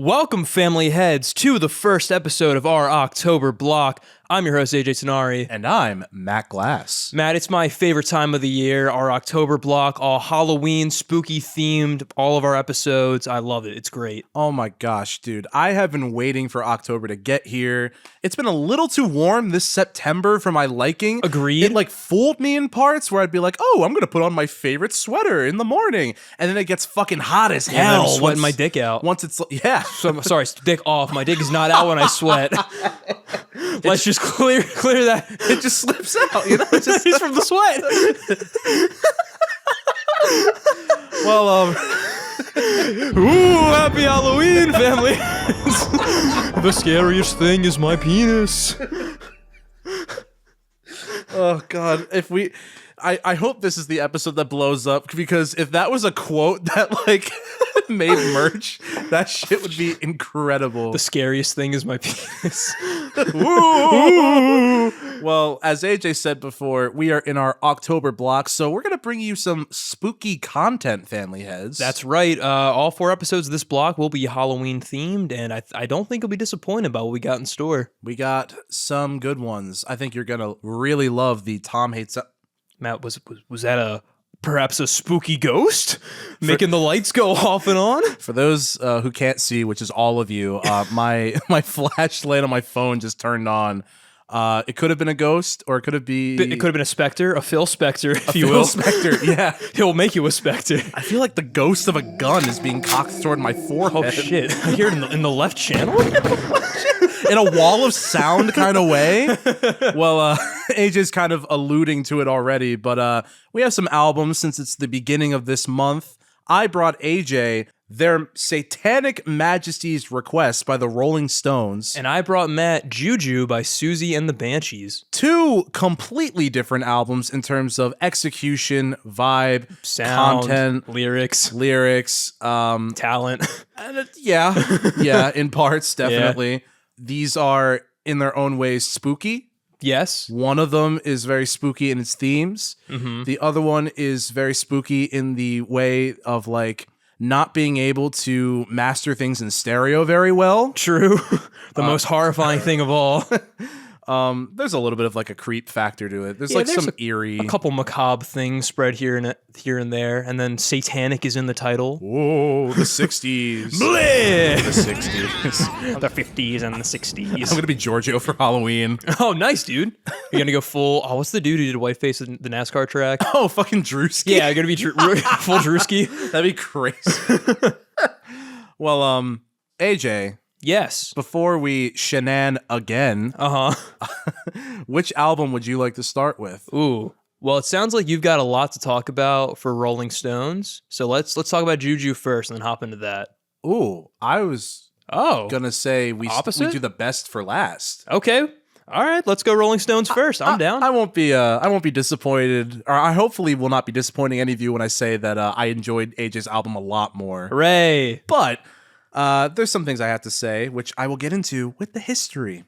Welcome, family heads, to the first episode of our October block. I'm your host, AJ Tenari. And I'm Matt Glass. Matt, it's my favorite time of the year, our October block, all Halloween, spooky themed, all of our episodes. I love it. It's great. Oh my gosh, dude. I have been waiting for October to get here. It's been a little too warm this September for my liking. Agreed. It fooled me in parts where I'd be like, oh, I'm going to put on my favorite sweater in the morning. And then it gets fucking hot as hell. I'm sweating my dick out. Once it's, yeah. So, sorry, dick off. My dick is not out when I sweat. Let's just clear that. It just slips out, you know? It's It's from the sweat. Well, Ooh, happy Halloween, family. The scariest thing is my penis. oh God, I hope this is the episode that blows up, because if that was a quote that made merch, that shit would be incredible. The scariest thing is my penis. Ooh. Well, as AJ said before, we are in our October block, so we're going to bring you some spooky content, family heads. That's right. All 4 episodes of this block will be Halloween themed, and I don't think you'll be disappointed about what we got in store. We got some good ones. I think you're going to really love the Tom Hates... Matt, was that perhaps a spooky ghost making the lights go off and on? For those who can't see, which is all of you, my flashlight on my phone just turned on. It could have been a ghost, or it could have been a specter, a Phil Specter, if you Phil will. Specter, yeah. He'll make you a specter. I feel like the ghost of a gun is being cocked toward my forehead. Oh shit! I hear it in the left channel. In a wall of sound kind of way. Well, AJ's kind of alluding to it already, but we have some albums since it's the beginning of this month. I brought AJ Their Satanic Majesties Request by the Rolling Stones. And I brought Matt Juju by Siouxsie and the Banshees. 2 completely different albums in terms of execution, vibe, sound, content, lyrics, talent. Yeah, in parts, definitely. Yeah. These are, in their own ways, spooky. Yes. One of them is very spooky in its themes. Mm-hmm. The other one is very spooky in the way of not being able to master things in stereo very well. True. The most horrifying thing of all. There's a little bit of a creep factor to it. There's some eerie, a couple macabre things spread here and there, and then satanic is in the title. Whoa, the 60s. Bleh! The 60s. The 50s and the 60s. I'm gonna be Giorgio for Halloween. Oh, nice, dude. You're gonna go full. Oh, what's the dude who did whiteface in the NASCAR track? Oh, fucking Drewski. Yeah, you're gonna be full Drewski. That'd be crazy. Well, AJ. Yes. Before we shenan again, which album would you like to start with? Ooh, well, it sounds like you've got a lot to talk about for Rolling Stones, so let's talk about Juju first, and then hop into that. Ooh, I was gonna say we do the best for last. Okay, all right, let's go Rolling Stones first. I'm down. I won't be disappointed, or I hopefully will not be disappointing any of you when I say that I enjoyed AJ's album a lot more. Hooray! But there's some things I have to say, which I will get into with the history.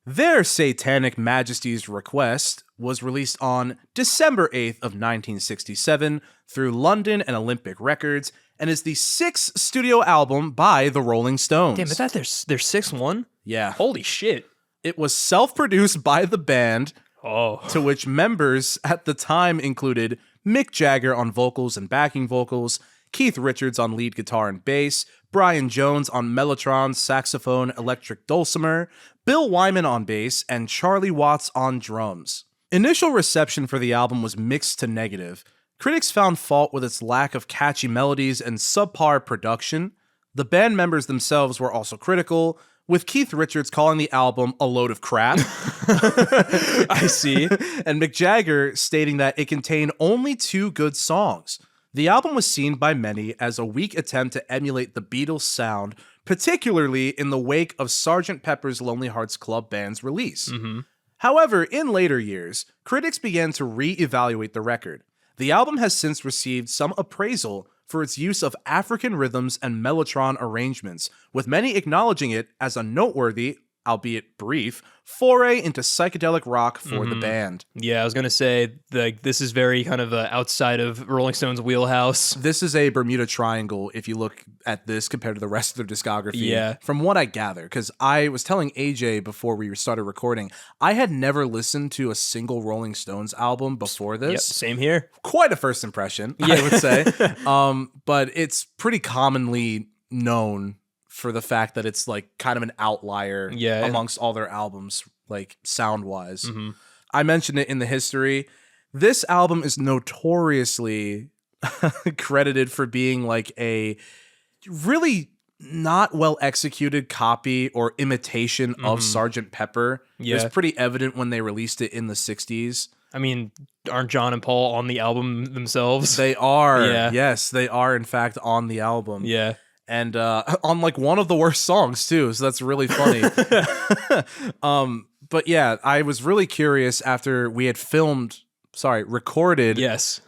Their Satanic Majesties Request was released on December 8th of 1967 through London and Olympic Records, and is the 6th studio album by the Rolling Stones. Damn, is that their 6th one? Yeah. Holy shit. It was self-produced by the band, to which members at the time included Mick Jagger on vocals and backing vocals, Keith Richards on lead guitar and bass, Brian Jones on mellotron, saxophone, electric dulcimer, Bill Wyman on bass, and Charlie Watts on drums. Initial reception for the album was mixed to negative. Critics found fault with its lack of catchy melodies and subpar production. The band members themselves were also critical, with Keith Richards calling the album a load of crap. I see. And Mick Jagger stating that it contained only 2 good songs. The album was seen by many as a weak attempt to emulate the Beatles' sound, particularly in the wake of Sgt. Pepper's Lonely Hearts Club Band's release. Mm-hmm. However, in later years, critics began to re-evaluate the record. The album has since received some appraisal for its use of African rhythms and mellotron arrangements, with many acknowledging it as a noteworthy albeit brief, foray into psychedelic rock for the band. Yeah, I was going to say, this is very kind of outside of Rolling Stone's wheelhouse. This is a Bermuda Triangle if you look at this compared to the rest of their discography. Yeah. From what I gather, because I was telling AJ before we started recording, I had never listened to a single Rolling Stones album before this. Yep, same here. Quite a first impression, I would say. But it's pretty commonly known for the fact that it's like kind of an outlier amongst all their albums, like sound-wise. I mentioned it in the history. This album is notoriously credited for being like a really not well executed copy or imitation of Sgt. Pepper. Yeah. It was pretty evident when they released it in the 60s. I mean, aren't John and Paul on the album themselves? They are. Yeah. Yes, they are, in fact, on the album. Yeah. And on like one of the worst songs, too. So that's really funny. But yeah, I was really curious after we had recorded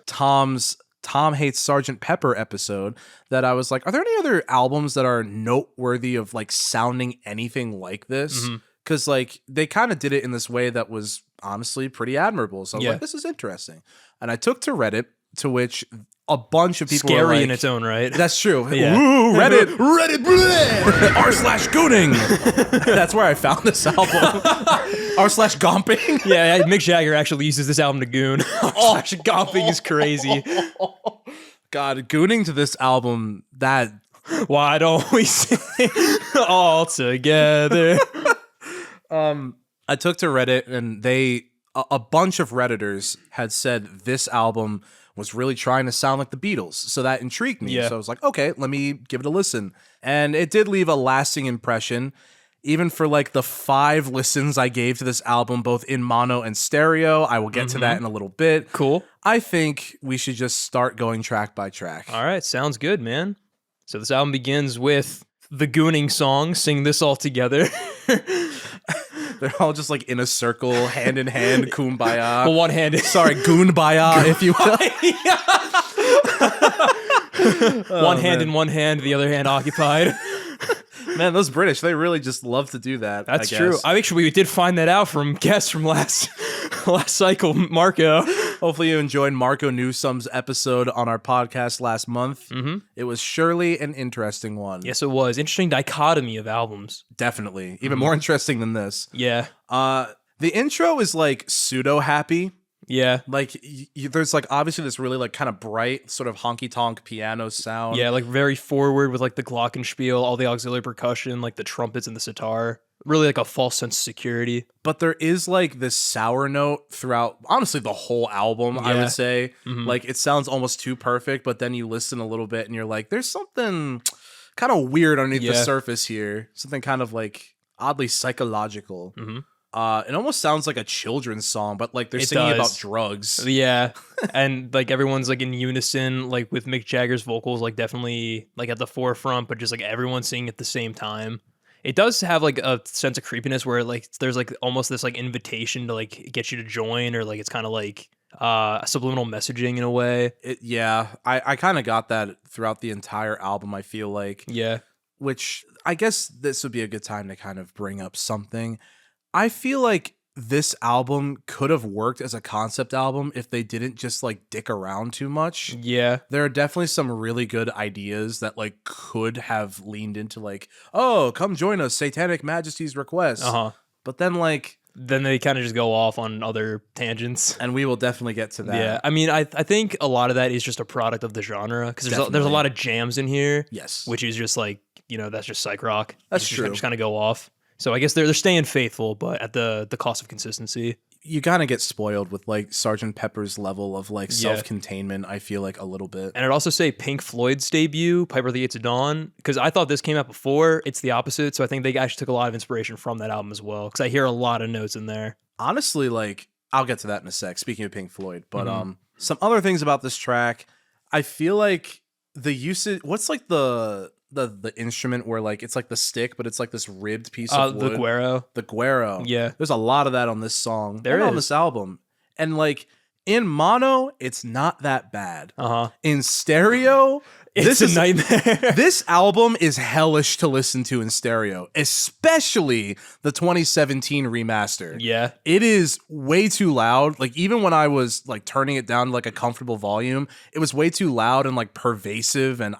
Tom Hates Sgt. Pepper episode, that I was like, are there any other albums that are noteworthy of like sounding anything like this? Because like they kind of did it in this way that was honestly pretty admirable. So I was like, this is interesting. And I took to Reddit, to which a bunch of people scary were like, in its own right. That's true. Yeah. Ooh, Reddit r/gooning. That's where I found this album. r/gomping. Yeah, Mick Jagger actually uses this album to goon. r/gomping is crazy. God, gooning to this album, that... Why don't we sing all together? I took to Reddit, and a bunch of Redditors had said this album was really trying to sound like the Beatles. So that intrigued me. Yeah. So I was like, okay, let me give it a listen. And it did leave a lasting impression, even for like the 5 listens I gave to this album, both in mono and stereo. I will get to that in a little bit. Cool. I think we should just start going track by track. All right, sounds good, man. So this album begins with the gooning song, Sing This All Together. They're all just like in a circle, hand in hand, kumbaya. Well, one-handed. Sorry, goonbaya, if you will. One hand in one hand, the other hand occupied. Man, those British, they really just love to do that. That's I true. guess. Actually, we did find that out from guests from last cycle, Marco. Hopefully you enjoyed Marco Newsom's episode on our podcast last month. It was surely an interesting one. Yes, it was. Interesting dichotomy of albums. Definitely. Even more interesting than this. Yeah. The intro is like pseudo-happy. Yeah. Like, there's like obviously this really like kind of bright sort of honky-tonk piano sound. Yeah, like very forward with like the glockenspiel, all the auxiliary percussion, like the trumpets and the sitar. Really like a false sense of security. But there is like this sour note throughout, honestly, the whole album, I would say. Like, it sounds almost too perfect, but then you listen a little bit and you're like, there's something kind of weird underneath the surface here. Something kind of like oddly psychological. It almost sounds like a children's song, but like they're singing about drugs. Yeah. And like everyone's like in unison, like with Mick Jagger's vocals, like definitely like at the forefront, but just like everyone singing at the same time. It does have like a sense of creepiness where like there's like almost this like invitation to like get you to join, or like it's kind of like subliminal messaging in a way. I kind of got that throughout the entire album, I feel like. Yeah. Which I guess this would be a good time to kind of bring up something. I feel like this album could have worked as a concept album if they didn't just like dick around too much. Yeah. There are definitely some really good ideas that like could have leaned into like, oh, come join us, Satanic Majesties Request. But then they kind of just go off on other tangents. And we will definitely get to that. Yeah. I mean, I think a lot of that is just a product of the genre, because there's a lot of jams in here. Yes. Which is just like, that's just psych rock. That's true. Just kind of go off. So I guess they're staying faithful, but at the cost of consistency. You gotta get spoiled with like Sgt. Pepper's level of like self-containment, I feel like, a little bit. And I'd also say Pink Floyd's debut, Piper at the Gates of Dawn, because I thought this came out before. It's the opposite. So I think they actually took a lot of inspiration from that album as well, because I hear a lot of notes in there. Honestly, like, I'll get to that in a sec, speaking of Pink Floyd. But some other things about this track, I feel like the usage, what's like the instrument where like it's like the stick, but it's like this ribbed piece of wood. The guero. Yeah. There's a lot of that on this song. There is. On this album. And like in mono, it's not that bad. In stereo, It's a nightmare. This album is hellish to listen to in stereo, especially the 2017 remaster. Yeah. It is way too loud. Like, even when I was like turning it down to like a comfortable volume, it was way too loud and like pervasive. And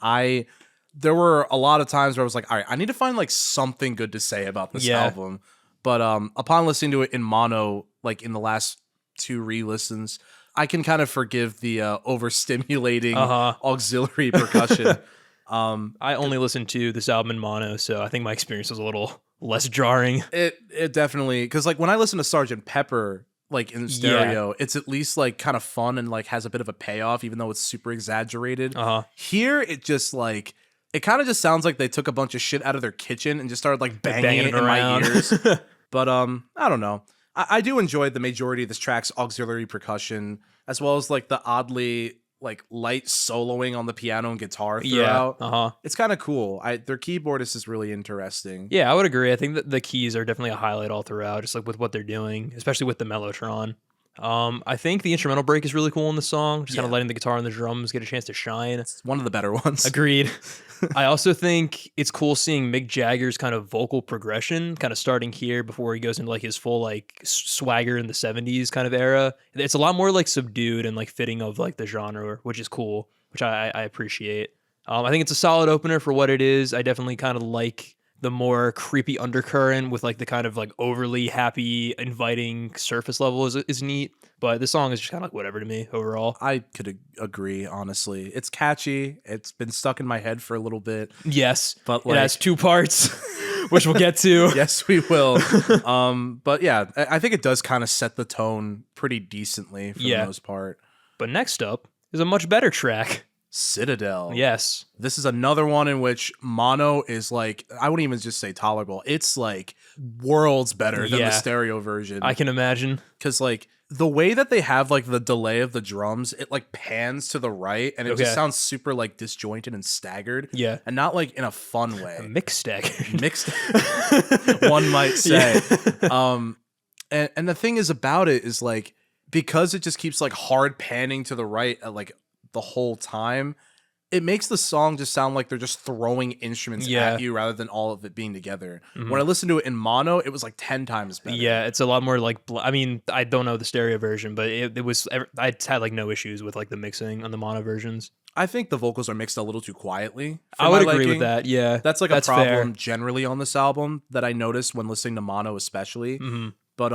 there were a lot of times where I was like, all right, I need to find like something good to say about this album. But upon listening to it in mono, like in the last 2 re-listens, I can kind of forgive the overstimulating auxiliary percussion. I only listened to this album in mono, so I think my experience was a little less jarring. It definitely, because like when I listen to Sgt. Pepper like in stereo, it's at least like kind of fun and like has a bit of a payoff, even though it's super exaggerated. Here, it just like, it kind of just sounds like they took a bunch of shit out of their kitchen and just started like banging it in my ears. But I don't know. I do enjoy the majority of this track's auxiliary percussion, as well as like the oddly like light soloing on the piano and guitar throughout. It's kind of cool. Their keyboardist is really interesting. Yeah, I would agree. I think that the keys are definitely a highlight all throughout, just like with what they're doing, especially with the mellotron. I think the instrumental break is really cool in the song, just kind of letting the guitar and the drums get a chance to shine. It's one of the better ones. Agreed. I also think it's cool seeing Mick Jagger's kind of vocal progression, kind of starting here before he goes into like his full like swagger in the 70s kind of era. It's a lot more like subdued and like fitting of like the genre, which is cool, which I appreciate. I think it's a solid opener for what it is. I definitely kind of like the more creepy undercurrent with like the kind of like overly happy, inviting surface level is neat. But the song is just kind of like whatever to me overall. I could agree, honestly. It's catchy. It's been stuck in my head for a little bit. Yes, but like, it has 2 parts, which we'll get to. Yes, we will. But yeah, I think it does kind of set the tone pretty decently for the most part. But next up is a much better track. Citadel. Yes. This is another one in which mono is like, I wouldn't even just say tolerable. It's like worlds better than the stereo version. I can imagine. Because like the way that they have like the delay of the drums, it like pans to the right and it just sounds super like disjointed and staggered. Yeah. And not like in a fun way. Mixed staggered. Mixed, one might say. And the thing is about it is like, because it just keeps like hard panning to the right at like the whole time, it makes the song just sound like they're just throwing instruments at you rather than all of it being together. When I listened to it in mono, it was like 10 times better. Yeah, it's a lot more like, I mean, I don't know the stereo version, but it was, I had like no issues with like the mixing on the mono versions. I think the vocals are mixed a little too quietly. I would agree with that, yeah. That's like a problem generally on this album that I noticed when listening to mono especially. But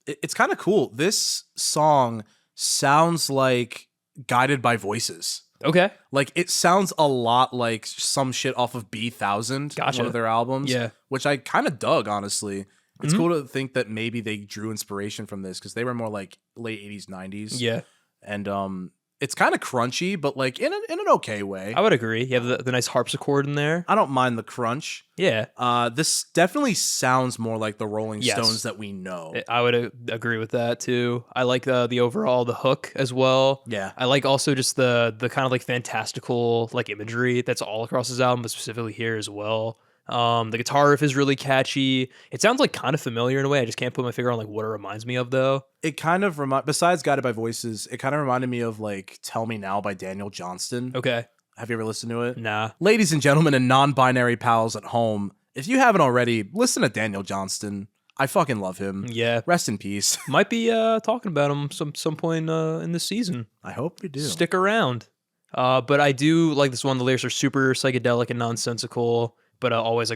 it's kind of cool. This song sounds like Guided by Voices. Okay. Like, it sounds a lot like some shit off of B1000, one of their albums. Yeah. Which I kind of dug, honestly. It's cool to think that maybe they drew inspiration from this, because they were more like late 80s, 90s. Yeah. And it's kind of crunchy, but like in an okay way. I would agree. You have the nice harpsichord in there. I don't mind the crunch. Yeah. This definitely sounds more like the Rolling Stones that we know. I would agree with that too. I like the overall, the hook as well. Yeah. I like also just the kind of like fantastical like imagery that's all across his album, but specifically here as well. The guitar riff is really catchy. It sounds like kind of familiar in a way. I just can't put my finger on like what it reminds me of though. It kind of besides Guided by Voices, it kind of reminded me of like Tell Me Now by Daniel Johnston. Okay. Have you ever listened to it? Nah. Ladies and gentlemen and non-binary pals at home, if you haven't already, listen to Daniel Johnston. I fucking love him. Yeah. Rest in peace. Might be talking about him some point in this season. I hope you do. Stick around. But I do like this one. The lyrics are super psychedelic and nonsensical, but always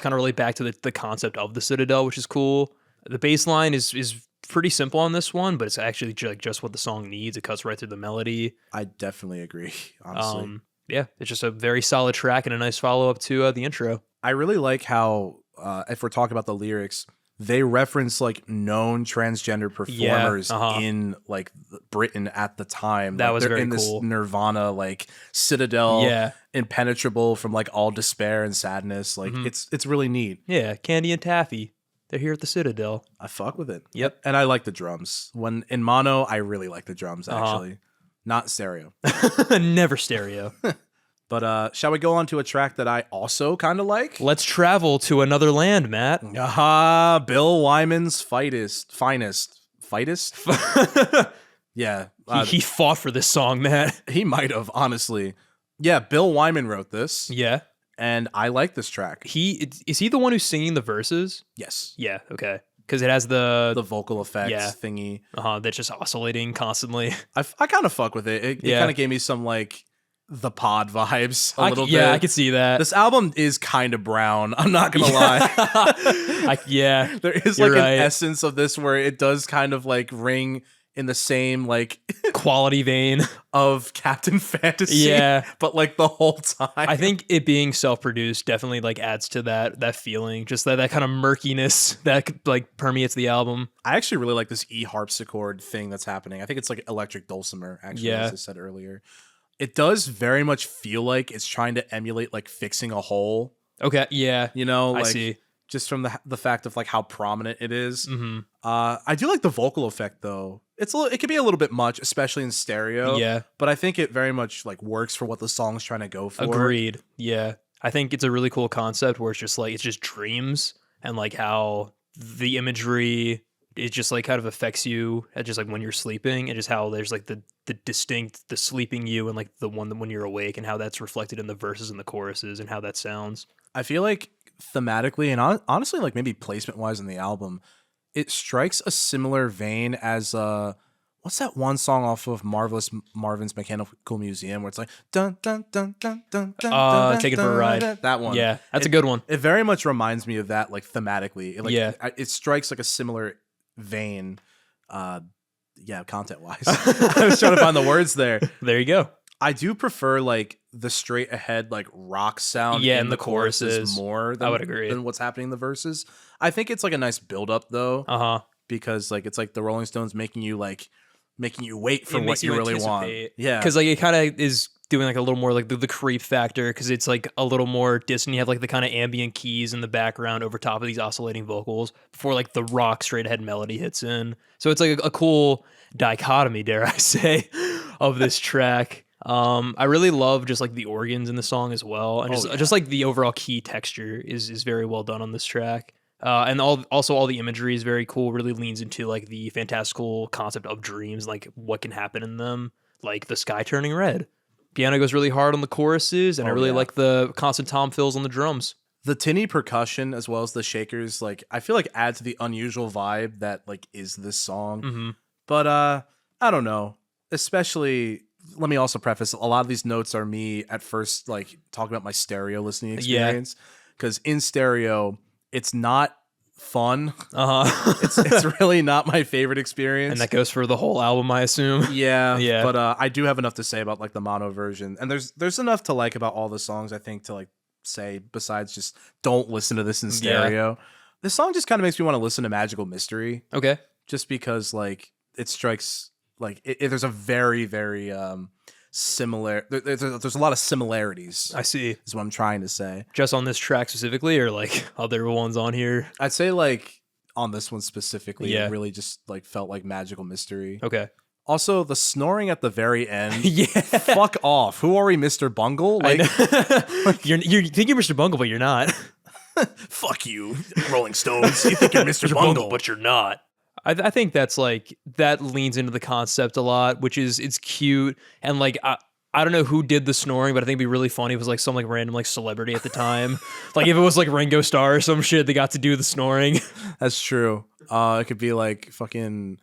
kind of relate back to the concept of the Citadel, which is cool. The bass line is pretty simple on this one, but it's actually just what the song needs. It cuts right through the melody. I definitely agree, honestly. Yeah, it's just a very solid track and a nice follow-up to the intro. I really like how, if we're talking about the lyrics, they reference like known transgender performers in like Britain at the time. That like, was they're very in this cool. Nirvana like Citadel, impenetrable from like all despair and sadness. Like it's really neat. Yeah, Candy and Taffy. They're here at the Citadel. I fuck with it. Yep. And I like the drums. When in mono, I really like the drums actually. Not stereo. Never stereo. But shall we go on to a track that I also kind of like? Let's travel to another land, Matt. Bill Wyman's finest. Yeah. He fought for this song, Matt. He might have, honestly. Yeah, Bill Wyman wrote this. Yeah. And I like this track. Is he the one who's singing the verses? Yes. Yeah, okay. Because it has the vocal effects thingy. That's just oscillating constantly. I kind of fuck with it. It kind of gave me some like the pod vibes a little bit. Yeah, I could see that. This album is kind of brown. I'm not gonna lie. There is like an essence of this where it does kind of like ring in the same like quality vein of Captain Fantasy. Yeah, but like the whole time. I think it being self-produced definitely like adds to that feeling, just that kind of murkiness that like permeates the album. I actually really like this harpsichord thing that's happening. I think it's like electric dulcimer, actually, as I said earlier. It does very much feel like it's trying to emulate like fixing a hole. Okay, yeah. You know, like, I see. Just from the fact of like how prominent it is. Mm-hmm. I do like the vocal effect though. It can be a little bit much, especially in stereo. Yeah. But I think it very much like works for what the song's trying to go for. Agreed. Yeah. I think it's a really cool concept where it's just dreams and like how the imagery it just like kind of affects you at just like when you're sleeping, and just how there's like the distinct the sleeping you and like the one that when you're awake, and how that's reflected in the verses and the choruses and how that sounds. I feel like thematically and honestly like maybe placement wise in the album, it strikes a similar vein as what's that one song off of Marvin's Mechanical Museum where it's like dun dun dun dun dun dun Take It for a Ride. That one. Yeah, that's a good one. It very much reminds me of that, like thematically. It strikes like a similar vein, content wise. I was trying to find the words there. There you go. I do prefer like the straight ahead like rock sound in the choruses more than, I would agree. than what's happening in the verses. I think it's like a nice build up though. Because like it's like the Rolling Stones making you wait for what you really want. Yeah. Because like it kind of is doing like a little more like the creep factor, because it's like a little more distant. You have like the kind of ambient keys in the background over top of these oscillating vocals before like the rock straight ahead melody hits in. So it's like a cool dichotomy, dare I say, of this track. I really love just like the organs in the song as well, and just like the overall key texture is very well done on this track. And also all the imagery is very cool. Really leans into like the fantastical concept of dreams, like what can happen in them, like the sky turning red. Piano goes really hard on the choruses, and I really like the constant tom fills on the drums. The tinny percussion as well as the shakers, like I feel like add to the unusual vibe that like is this song. Mm-hmm. But I don't know. Especially, let me also preface, a lot of these notes are me at first like talking about my stereo listening experience. Because in stereo, it's not fun. It's really not my favorite experience. And that goes for the whole album, I assume. Yeah. But I do have enough to say about like the mono version. And there's enough to like about all the songs, I think, to like say besides just don't listen to this in stereo. This song just kind of makes me want to listen to Magical Mystery. Okay. Just because like it strikes like there's a very, very similar there's a lot of similarities. I see. Is what I'm trying to say. Just on this track specifically, or like other ones on here? I'd say like on this one specifically, it really just like felt like Magical Mystery. Okay. Also, the snoring at the very end. Fuck off. Who are we, Mr. Bungle? Like, you think you're Mr. Bungle, but you're not. Fuck you, Rolling Stones. You think you're Mr. Bungle, but you're not. I think that's like that leans into the concept a lot, which is it's cute, and like I don't know who did the snoring, but I think it'd be really funny if it was like some like random like celebrity at the time. Like if it was like Ringo Starr or some shit, they got to do the snoring. That's true. It could be like fucking.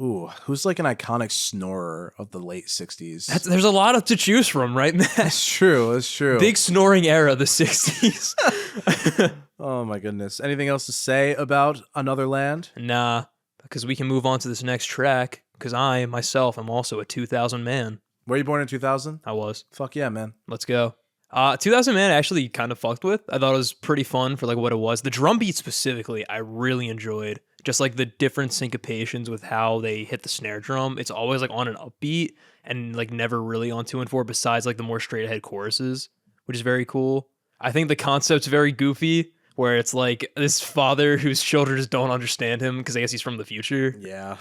Ooh, who's like an iconic snorer of the late 60s? There's a lot to choose from, right? That's true. That's true. Big snoring era, the 60s. Oh my goodness. Anything else to say about Another Land? Nah, because we can move on to this next track, because I, myself, am also a 2000 man. Were you born in 2000? I was. Fuck yeah, man. Let's go. 2000 Man I actually kind of fucked with. I thought it was pretty fun for like what it was. The drum beat specifically, I really enjoyed. Just like the different syncopations with how they hit the snare drum. It's always like on an upbeat and like never really on 2 and 4 besides like the more straight ahead choruses, which is very cool. I think the concept's very goofy, where it's like this father whose children just don't understand him because I guess he's from the future. Yeah.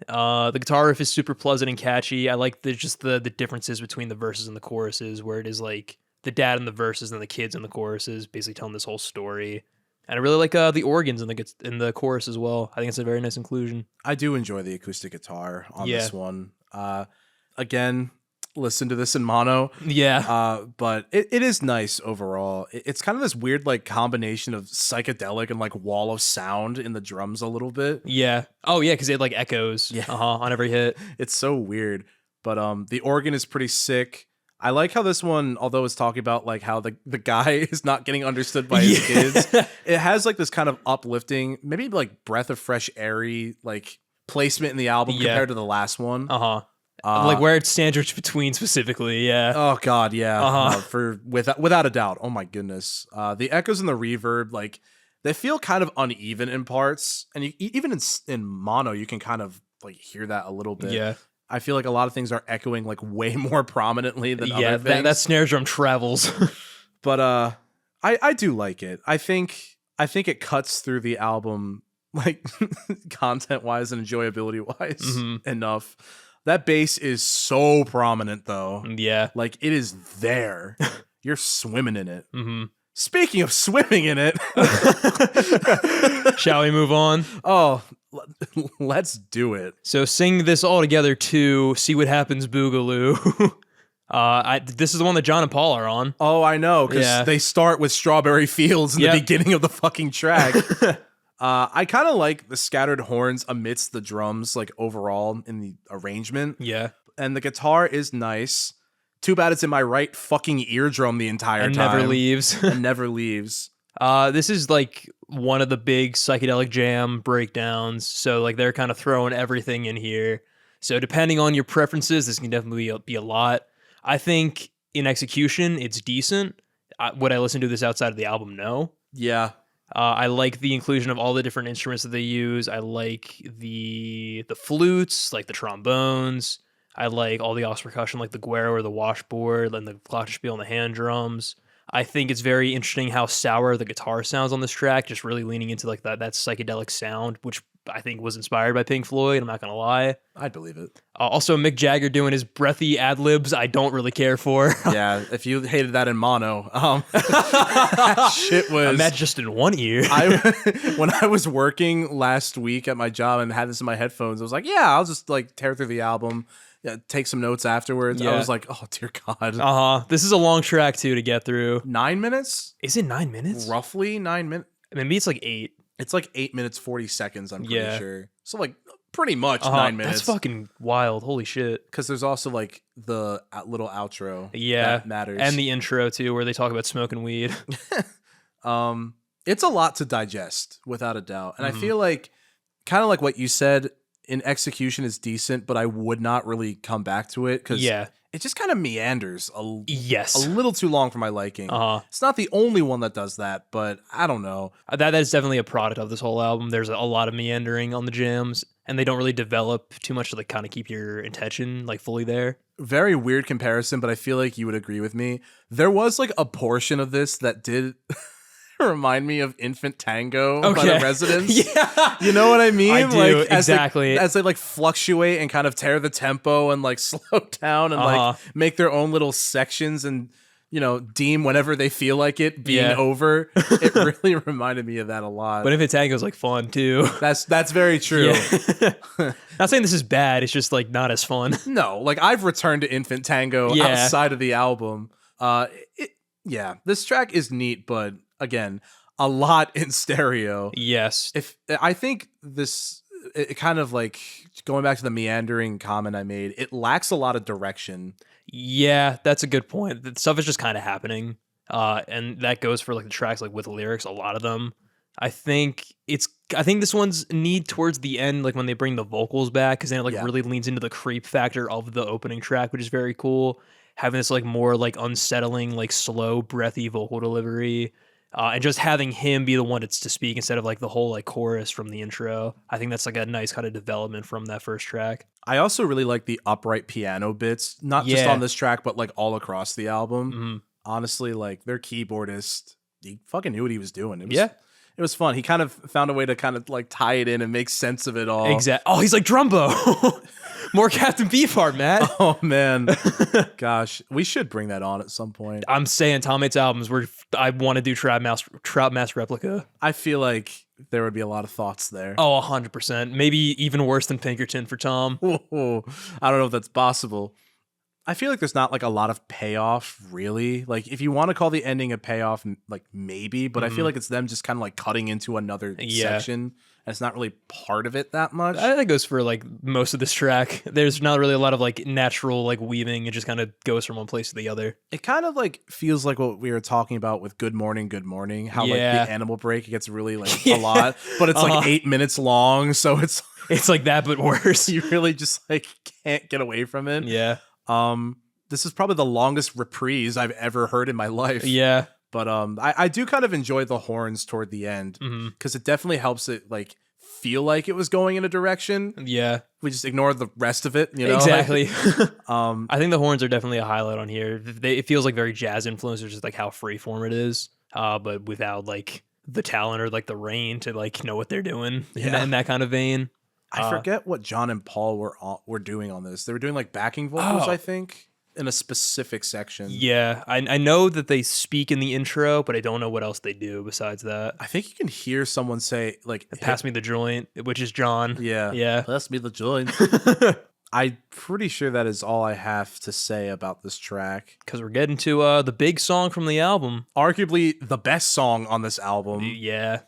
The guitar riff is super pleasant and catchy. I like the differences between the verses and the choruses, where it is like the dad in the verses and the kids in the choruses, basically telling this whole story. And I really like the organs in the chorus as well. I think it's a very nice inclusion. I do enjoy the acoustic guitar on this one. Again, listen to this in mono. Yeah. But it is nice overall. It's kind of this weird like combination of psychedelic and like wall of sound in the drums a little bit. Yeah. Oh yeah, because it like echoes. Yeah. On every hit. It's so weird. But the organ is pretty sick. I like how this one, although it's talking about like how the guy is not getting understood by his kids, it has like this kind of uplifting, maybe like breath of fresh airy like placement in the album compared to the last one. Like where it's sandwiched between specifically, yeah. Oh god, yeah. Without a doubt. Oh my goodness. The echoes and the reverb, like they feel kind of uneven in parts, and even in mono, you can kind of like hear that a little bit. Yeah. I feel like a lot of things are echoing like way more prominently than other things. That snare drum travels. But I do like it. I think it cuts through the album like content wise and enjoyability wise enough. That bass is so prominent though. Yeah. Like it is there. You're swimming in it. Speaking of swimming in it, shall we move on? Oh, let's do it. So sing this all together to See What Happens Boogaloo. This is the one that John and Paul are on. Oh, I know, because they start with Strawberry Fields in the beginning of the fucking track. I kind of like the scattered horns amidst the drums, like overall in the arrangement. Yeah. And the guitar is nice. Too bad it's in my right fucking eardrum the entire time. Never leaves. And never leaves. This is like one of the big psychedelic jam breakdowns. So like they're kind of throwing everything in here. So depending on your preferences, this can definitely be a lot. I think in execution, it's decent. Would I listen to this outside of the album? No. Yeah. I like the inclusion of all the different instruments that they use. I like the flutes, like the trombones. I like all the aux percussion, like the guero or the washboard, and the glockenspiel and the hand drums. I think it's very interesting how sour the guitar sounds on this track, just really leaning into like that psychedelic sound, which I think was inspired by Pink Floyd. I'm not gonna lie. I'd believe it. Also, Mick Jagger doing his breathy ad libs, I don't really care for. Yeah, if you hated that in mono, shit was. I'm at just in one ear. When I was working last week at my job and had this in my headphones, I was like, yeah, I'll just like tear through the album. Yeah, take some notes afterwards. Yeah. I was like, oh dear God. This is a long track too to get through. 9 minutes? Is it 9 minutes? Roughly 9 minutes. Maybe it's like 8. It's like 8 minutes 40 seconds. I'm pretty sure. So like pretty much 9 minutes. That's fucking wild. Holy shit. Because there's also like the little outro. Yeah, that matters, and the intro too, where they talk about smoking weed. It's a lot to digest, without a doubt. And I feel like, kind of like what you said, in execution is decent, but I would not really come back to it because it just kind of meanders a little too long for my liking. It's not the only one that does that, but I don't know. That is definitely a product of this whole album. There's a lot of meandering on the jams, and they don't really develop too much to like kind of keep your intention like fully there. Very weird comparison, but I feel like you would agree with me. There was like a portion of this that did remind me of Infant Tango by the Residents. Yeah. You know what I mean? I do, like, exactly. As they like fluctuate and kind of tear the tempo and like slow down and like make their own little sections and, you know, deem whenever they feel like it being over. It really reminded me of that a lot. But Infant Tango's like fun too. That's very true. Yeah. Not saying this is bad, it's just like not as fun. No, like I've returned to Infant Tango outside of the album. This track is neat, but again, a lot in stereo. Yes. If I think this, it kind of like going back to the meandering comment I made, it lacks a lot of direction. Yeah, that's a good point. The stuff is just kind of happening. And that goes for like the tracks like with lyrics, a lot of them. I think this one's neat towards the end, like when they bring the vocals back, because then it like really leans into the creep factor of the opening track, which is very cool. Having this like more like unsettling, like slow, breathy vocal delivery. And just having him be the one to speak instead of like the whole like chorus from the intro. I think that's like a nice kind of development from that first track. I also really like the upright piano bits, not just on this track, but like all across the album. Honestly, like their keyboardist, he fucking knew what he was doing. It was fun. He kind of found a way to kind of like tie it in and make sense of it all. Exactly. Oh, he's like Drumbo. More Captain Beefheart, Matt. Oh, man. Gosh, we should bring that on at some point. I'm saying Tom Hates albums where I want to do Trout Mouse Replica. I feel like there would be a lot of thoughts there. Oh, 100%. Maybe even worse than Pinkerton for Tom. I don't know if that's possible. I feel like there's not like a lot of payoff really. Like if you want to call the ending a payoff, like maybe, but I feel like it's them just kind of like cutting into another section. And it's not really part of it that much. I think that goes for like most of this track. There's not really a lot of like natural like weaving. It just kind of goes from one place to the other. It kind of like feels like what we were talking about with Good Morning, How like the animal break gets really like a lot, but it's like 8 minutes long. So it's like that, but worse. You really just like can't get away from it. Yeah. This is probably the longest reprise I've ever heard in my life. Yeah. But I do kind of enjoy the horns toward the end because it definitely helps it like feel like it was going in a direction. Yeah. We just ignore the rest of it, you know? Exactly. I think the horns are definitely a highlight on here. It feels like very jazz influenced, just like how freeform it is, but without like the talent or like the rain to like know what they're doing in that kind of vein. I forget what John and Paul were doing on this. They were doing like backing vocals, I think, in a specific section. Yeah, I know that they speak in the intro, but I don't know what else they do besides that. I think you can hear someone say like, "Pass me the joint," which is John. Yeah. Pass me the joint. I'm pretty sure that is all I have to say about this track. Because we're getting to the big song from the album. Arguably the best song on this album. Yeah.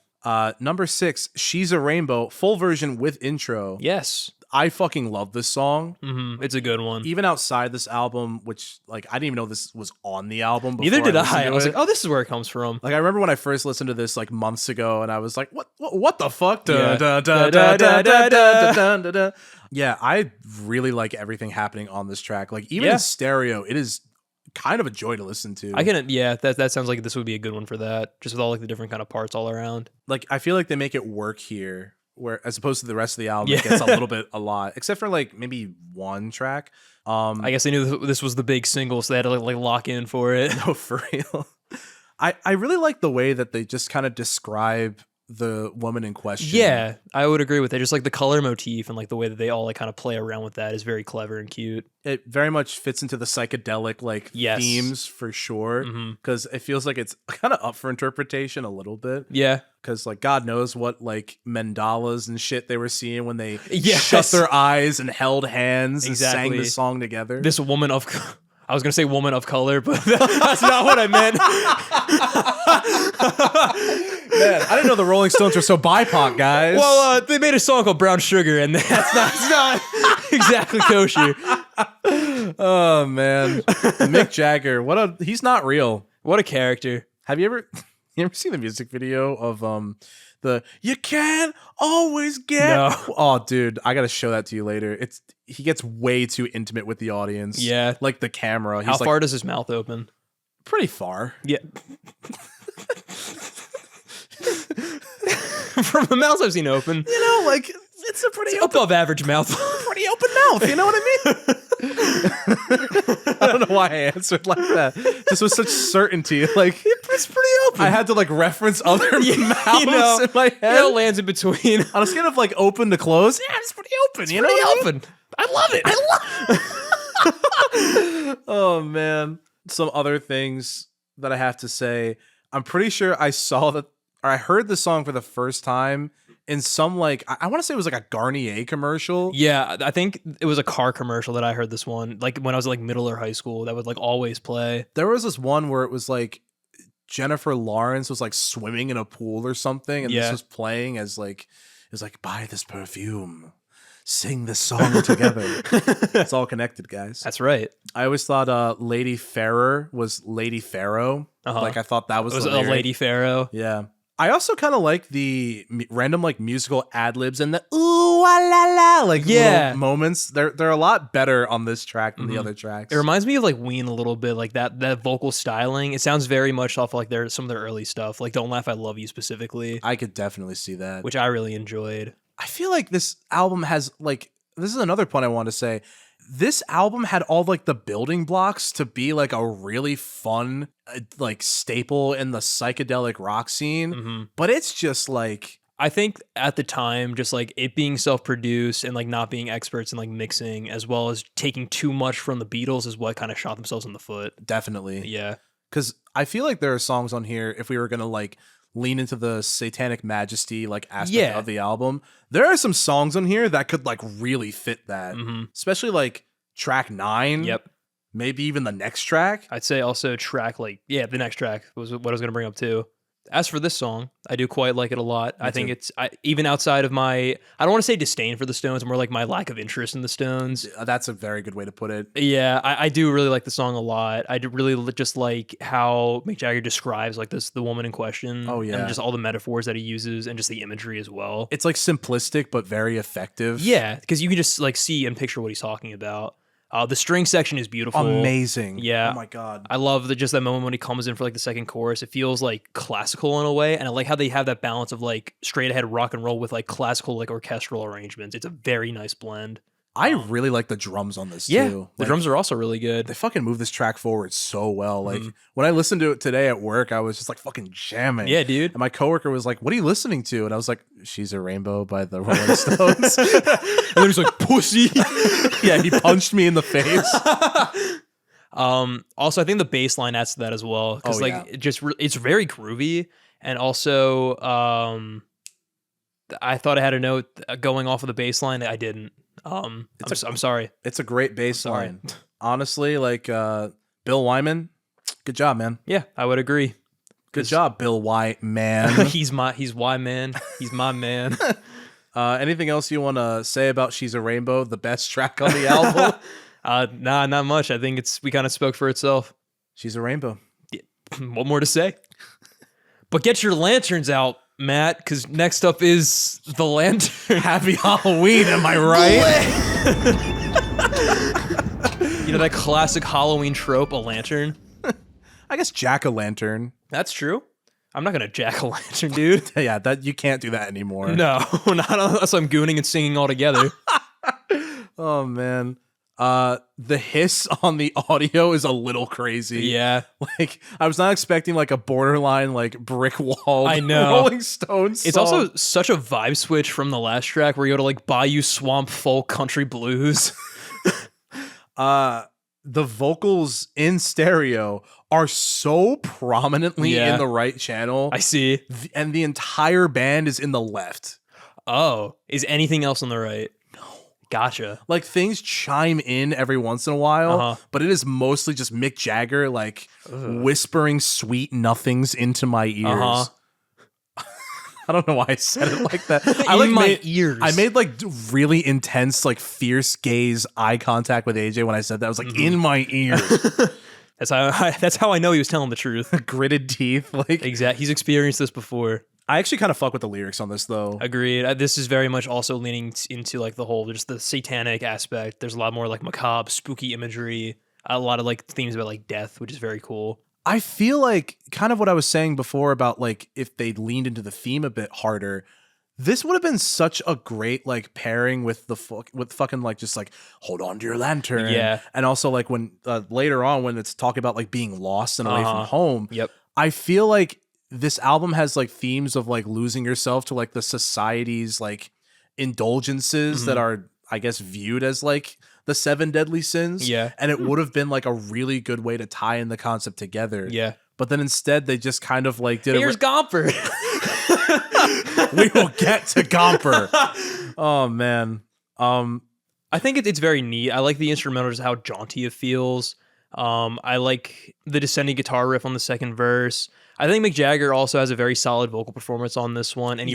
Number 6, She's a Rainbow, full version with intro. Yes. I fucking love this song. It's a good one. Even outside this album, which like I didn't even know this was on the album. Neither did I. I was like, oh, this is where it comes from. Like I remember when I first listened to this like months ago, and I was like, what the fuck? Yeah, I really like everything happening on this track. Like even in stereo, it is kind of a joy to listen to. That sounds like this would be a good one for that. Just with all like the different kind of parts all around. Like I feel like they make it work here. Where as opposed to the rest of the album, it gets a lot, except for like maybe one track. I guess they knew this was the big single, so they had to like lock in for it. No, for real. I really like the way that they just kind of describe the woman in question. Yeah, I would agree with it. Just like the color motif and like the way that they all like kind of play around with that is very clever and cute. It very much fits into the psychedelic like themes for sure, because it feels like it's kind of up for interpretation a little bit. Yeah. Because like God knows what like mandalas and shit they were seeing when they shut their eyes and held hands and sang the song together. This woman of, I was gonna say woman of color, but that's not what I meant. Man, I didn't know the Rolling Stones were so BIPOC, guys. Well, they made a song called Brown Sugar, and that's not exactly kosher. Oh man, Mick Jagger, he's not real. What a character. Have you ever seen the music video of the "You Can't Always Get"? No. Oh, dude, I gotta show that to you later. He gets way too intimate with the audience. Yeah, like the camera. How far does his mouth open? Pretty far. Yeah. From the mouths I've seen open, you know, like it's a pretty above average mouth. Pretty open mouth. You know what I mean? I don't know why I answered like that. Just with such certainty. Like it's pretty open. I had to like reference other mouths in my head. It all lands in between. On a scale of like open to close, yeah, it's pretty open. It's pretty open. I love it. Oh man. Some other things that I have to say. I'm pretty sure I heard the song for the first time in some like I want to say it was like a Garnier commercial. Yeah, I think it was a car commercial that I heard this one like when I was like middle or high school that would like always play. There was this one where it was like Jennifer Lawrence was like swimming in a pool or something, and this was playing as like it was like buy this perfume. Sing this song together. It's all connected, guys. That's right. I always thought Lady Farrer was Lady Pharaoh. Like I thought that was a Lady Pharaoh. Yeah. I also kind of like the random like musical ad libs and the ooh la la like little moments. They're a lot better on this track than the other tracks. It reminds me of like Ween a little bit, like that vocal styling. It sounds very much off like some of their early stuff, like "Don't Laugh, I Love You" specifically. I could definitely see that, which I really enjoyed. I feel like this album has like this is another point I want to say. This album had all like the building blocks to be like a really fun like staple in the psychedelic rock scene, but it's just like I think at the time just like it being self-produced and like not being experts in like mixing as well as taking too much from the Beatles is what kind of shot themselves in the foot. Definitely. Yeah. Cuz I feel like there are songs on here if we were going to like lean into the Satanic Majesty like aspect of the album. There are some songs on here that could like really fit that. Especially like track 9. Yep. maybe even the next track. I'd say also track the next track was what I was going to bring up too. As for this song, I do quite like it a lot. I think it's even outside of I don't want to say disdain for the Stones, more like my lack of interest in the Stones. That's a very good way to put it. Yeah, I do really like the song a lot. I do really just like how Mick Jagger describes like the woman in question. Oh yeah, and just all the metaphors that he uses and just the imagery as well. It's like simplistic but very effective. Yeah, because you can just like see and picture what he's talking about. The string section is beautiful. Amazing. Yeah. Oh my God. I love just that moment when he comes in for like the second chorus. It feels like classical in a way. And I like how they have that balance of like straight ahead rock and roll with like classical, like orchestral arrangements. It's a very nice blend. I really like the drums on this Yeah, too. the drums are also really good. They fucking move this track forward so well. Like when I listened to it today at work, I was just like fucking jamming. Yeah, dude. And my coworker was like, "What are you listening to?" And I was like, "She's a Rainbow" by the Rolling Stones. And then he's like, "Pussy." Yeah, he punched me in the face. Also, I think the bass line adds to that as well because it's very groovy, and also I thought I had a note going off of the bass line. I didn't. I'm sorry. It's a great bass line. Honestly, like Bill Wyman, good job, man. Yeah, I would agree. Good job, Bill Wyman. He's Wyman. He's my man. Anything else you want to say about She's a Rainbow, the best track on the album? Nah, not much. I think we kind of spoke for itself. She's a Rainbow. Yeah. What more to say? But get your lanterns out, Matt, because next up is the lantern. Happy Halloween, am I right? You know that classic Halloween trope, a lantern? I guess jack-o'-lantern. That's true. I'm not gonna jack-o'-lantern, dude. Yeah, that you can't do that anymore. No, not unless I'm gooning and singing all together. Oh man. The hiss on the audio is a little crazy. Yeah. Like I was not expecting like a borderline like brick wall. I know. Rolling Stones. It's also such a vibe switch from the last track where you go to like Bayou Swamp folk country blues. The vocals in stereo are so prominently in the right channel. I see. And the entire band is in the left. Oh, is anything else on the right? Gotcha. Like things chime in every once in a while, but it is mostly just Mick Jagger like whispering sweet nothings into my ears. I don't know why I said it like that. Ears. I made like really intense, like fierce gaze eye contact with AJ when I said that. I was like in my ears. That's how I know he was telling the truth. Gritted teeth, like exactly. He's experienced this before. I actually kind of fuck with the lyrics on this though. Agreed. This is very much also leaning into like the whole, just the satanic aspect. There's a lot more like macabre, spooky imagery. A lot of like themes about like death, which is very cool. I feel like kind of what I was saying before about like if they leaned into the theme a bit harder, this would have been such a great like pairing with fucking like just like hold on to your lantern. Yeah. And also like when later on when it's talking about like being lost and away from home. Yep. I feel like this album has like themes of like losing yourself to like the society's like indulgences that are, I guess, viewed as like the 7 deadly sins. Yeah. And it would have been like a really good way to tie in the concept together. Yeah. But then instead they just kind of like did Here's Gomper. We will get to Gomper. Oh man. I think it's very neat. I like the instrumental, just how jaunty it feels. I like the descending guitar riff on the second verse. I think Mick Jagger also has a very solid vocal performance on this one, and he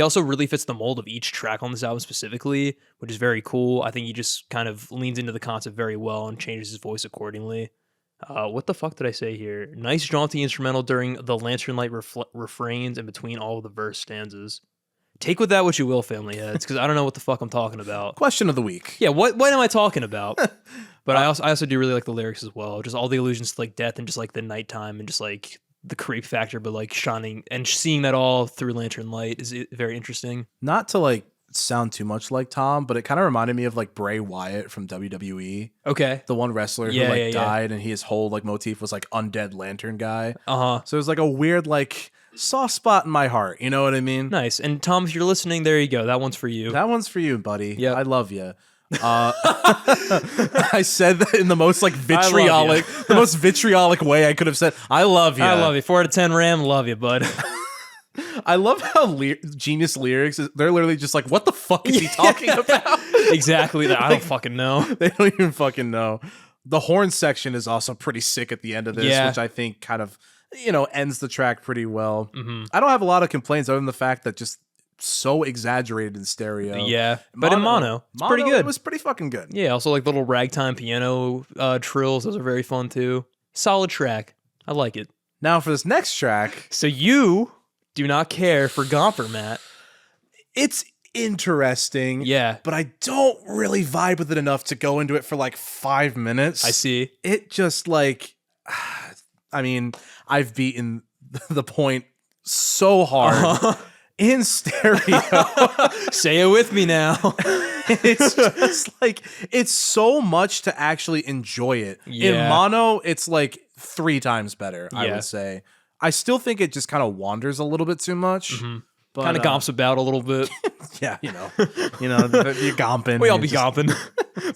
also really fits the mold of each track on this album specifically, which is very cool. I think he just kind of leans into the concept very well and changes his voice accordingly. What the fuck did I say here? Nice jaunty instrumental during the lantern light refrains and between all of the verse stanzas. Take with that what you will, family heads, because I don't know what the fuck I'm talking about. Question of the week. Yeah, what am I talking about? But I also do really like the lyrics as well. Just all the allusions to like death and just like the nighttime and just like the creep factor, but like shining and seeing that all through lantern light is very interesting. Not to like sound too much like Tom, but it kind of reminded me of like Bray Wyatt from WWE. Okay. The one wrestler who died and his whole like motif was like undead lantern guy. So it was like a weird like soft spot in my heart. You know what I mean? Nice. And Tom, if you're listening, there you go. That one's for you. That one's for you, buddy. Yeah. I love you. I said that in the most like vitriolic, the most vitriolic way I could have said. I love you. I love you. 4 out of 10 Ram. Love you, bud. I love how genius lyrics. They're literally just like, what the fuck is he talking about? Exactly. I don't fucking know. They don't even fucking know. The horn section is also pretty sick at the end of this, which I think kind of, ends the track pretty well. I don't have a lot of complaints other than the fact that just so exaggerated in stereo. Yeah, but in mono, it's pretty good. It was pretty fucking good. Yeah, also like little ragtime piano trills. Those are very fun too. Solid track. I like it. Now for this next track. So you do not care for Gomper, Matt. It's interesting. Yeah. But I don't really vibe with it enough to go into it for like 5 minutes. I see. It just I've beaten the point so hard in stereo. Say it with me now. It's just it's so much to actually enjoy it. Yeah. In mono, it's 3 times better, I would say. I still think it just kind of wanders a little bit too much. But, kind of gomps about a little bit. Yeah, you're gomping. We all be gomping.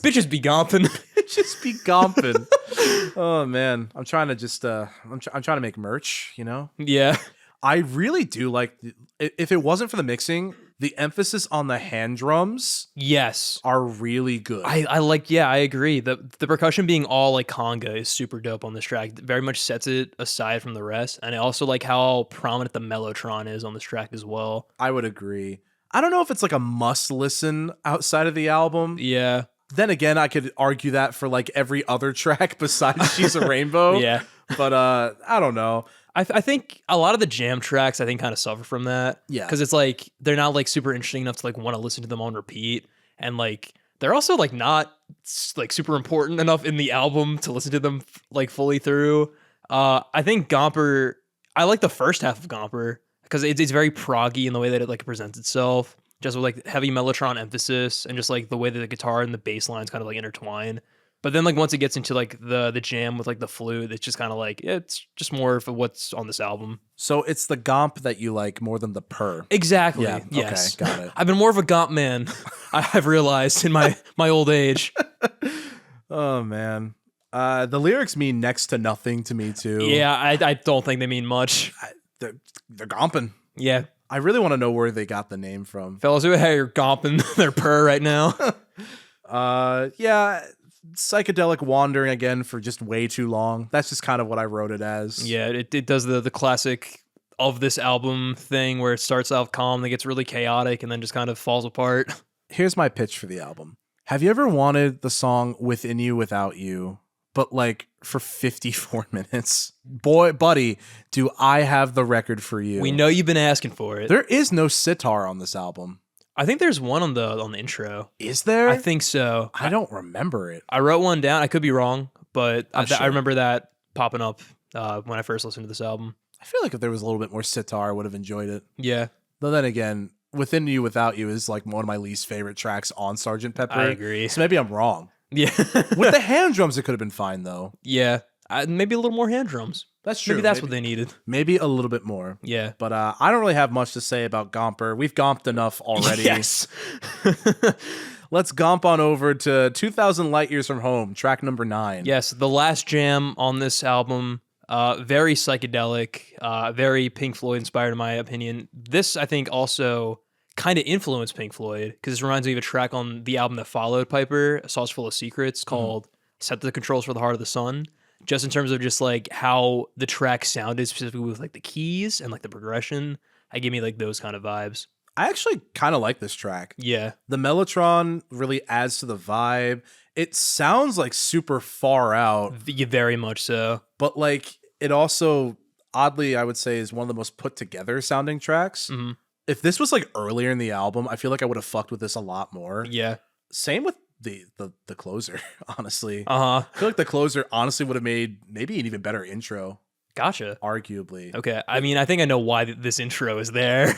Bitches be gomping. Bitches be gomping. Oh man, I'm trying to just I'm trying to make merch. Yeah. I really do like. If it wasn't for the mixing, the emphasis on the hand drums, are really good. I like. Yeah, I agree. The percussion being all like conga is super dope on this track. It very much sets it aside from the rest, and I also like how prominent the mellotron is on this track as well. I would agree. I don't know if it's a must listen outside of the album. Yeah. Then again, I could argue that for every other track besides "She's a Rainbow." Yeah. But I don't know. I think a lot of the jam tracks kind of suffer from that. Yeah. Because it's they're not super interesting enough to want to listen to them on repeat. And they're also not super important enough in the album to listen to them fully through. I think Gomper, I like the first half of Gomper because it's very proggy in the way that it presents itself. Just with heavy mellotron emphasis and just the way that the guitar and the bass lines kind of intertwine. But then once it gets into the jam with the flute, it's just kind of it's just more of what's on this album. So it's the gomp that you like more than the purr. Exactly. Yeah. Yes. Okay, got it. I've been more of a gomp man. I've realized in my old age. Oh man. The lyrics mean next to nothing to me too. Yeah, I don't think they mean much. They're gomping. Yeah. I really want to know where they got the name from. Fellas who are gomping their purr right now. Yeah. Psychedelic wandering again for just way too long. That's just kind of what I wrote it as. Yeah, it does the classic of this album thing where it starts off calm, then gets really chaotic, and then just kind of falls apart. Here's my pitch for the album. Have you ever wanted the song Within You Without You, but for 54 minutes? Boy, buddy, do I have the record for you. We know you've been asking for it. There is no sitar on this album. I think there's one on the intro. Is there? I think so. I don't remember it. I wrote one down. I could be wrong, but Sure. I remember that popping up when I first listened to this album. I feel like if there was a little bit more sitar, I would have enjoyed it. Yeah. Though then again, Within You Without You is one of my least favorite tracks on Sgt. Pepper. I agree. So maybe I'm wrong. Yeah. With the hand drums, it could have been fine though. Yeah. Maybe a little more hand drums. That's true. Maybe that's what they needed. Maybe a little bit more. Yeah. But I don't really have much to say about Gomper. We've gomped enough already. Yes. Let's gomp on over to 2,000 Light Years From Home, track number 9. Yes, the last jam on this album, very psychedelic, very Pink Floyd inspired in my opinion. This, I think, also kind of influenced Pink Floyd because it reminds me of a track on the album that followed Piper, A Sauce Full of Secrets, called Set the Controls for the Heart of the Sun. Just in terms of just how the track sounded, specifically with the keys and the progression, it gave me those kind of vibes. I actually kind of like this track. Yeah. The mellotron really adds to the vibe. It sounds super far out. Very much so. But it also, oddly, I would say is one of the most put together sounding tracks. Mm-hmm. If this was earlier in the album, I feel like I would have fucked with this a lot more. Yeah. Same with the closer, honestly. Uh-huh. I feel like the closer honestly would have made maybe an even better intro. Gotcha. Arguably. Okay. I mean, I think I know why this intro is there.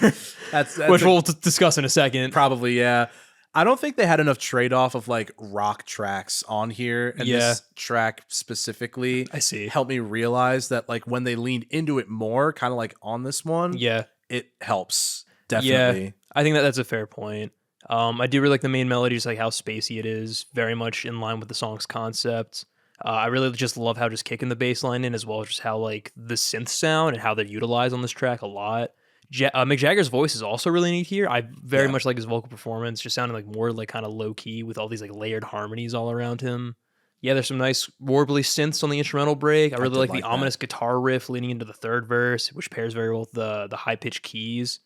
That's which we'll discuss in a second. Probably, yeah. I don't think they had enough trade-off of rock tracks on here. And this track specifically I see. helped me realize that when they leaned into it more, kind of on this one, it helps. Definitely. Yeah, I think that's a fair point. I do really like the main melody, just how spacey it is, very much in line with the song's concept. I really just love how just kicking the bass line in, as well as just how the synth sound and how they're utilized on this track a lot. Mick Jagger's voice is also really neat here. I very much like his vocal performance, just sounding more kind of low key with all these layered harmonies all around him. Yeah, there's some nice warbly synths on the instrumental break. I really like the ominous guitar riff leading into the third verse, which pairs very well with the high-pitched keys.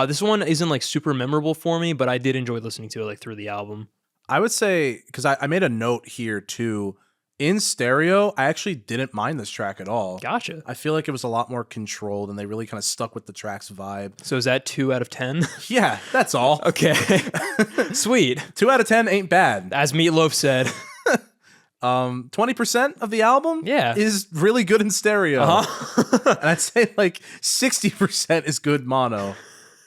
This one isn't like super memorable for me, but I did enjoy listening to it like through the album. I would say, because I made a note here too, in stereo, I actually didn't mind this track at all. Gotcha. I feel like it was a lot more controlled and they really kind of stuck with the track's vibe. So is that 2 out of 10? Yeah, that's all. Okay. Sweet. 2 out of 10 ain't bad. As Meatloaf said. 20% of the album Yeah. is really good in stereo. Uh-huh. And I'd say like 60% is good mono.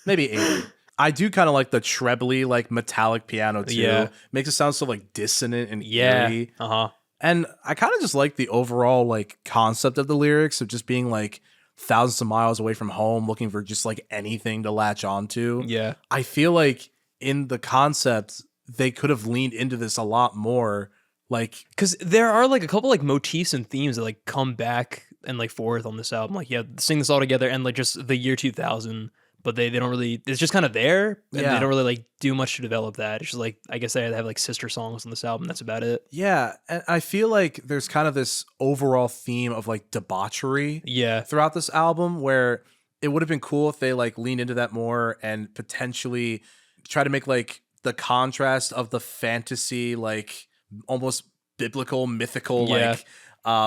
Maybe 80. I do kind of like the trebly, like metallic piano too. Yeah. Makes it sound so like dissonant and Yeah. eerie. Uh-huh. And I kind of just like the overall like concept of the lyrics of just being like thousands of miles away from home, looking for just like anything to latch onto. Yeah. I feel like in the concept, they could have leaned into this a lot more. Like, because there are like a couple like motifs and themes that like come back and like forth on this album. Like, yeah, sing this all together and like just the year 2000. But they don't really, it's just kind of there. And they don't really like do much to develop that. It's just like, I guess they have like sister songs on this album. That's about it. Yeah. And I feel like there's kind of this overall theme of like debauchery throughout this album where it would have been cool if they like leaned into that more and potentially try to make like the contrast of the fantasy, like almost biblical, mythical, like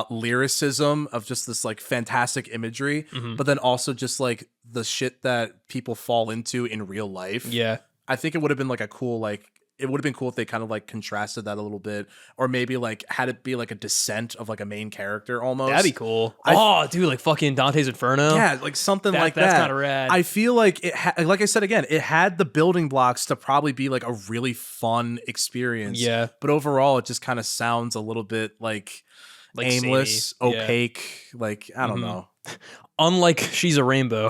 lyricism of just this like fantastic imagery, but then also just like the shit that people fall into in real life. Yeah. I think it would have been like a cool, like, it would have been cool if they kind of like contrasted that a little bit, or maybe like had it be like a descent of like a main character almost. That'd be cool. Dude, like fucking Dante's Inferno. Yeah, like something like that. That's kind of rad. I feel like it like I said again, it had the building blocks to probably be like a really fun experience. Yeah. But overall, it just kind of sounds a little bit like aimless, samey. opaque. Like, I don't know. Unlike She's a Rainbow,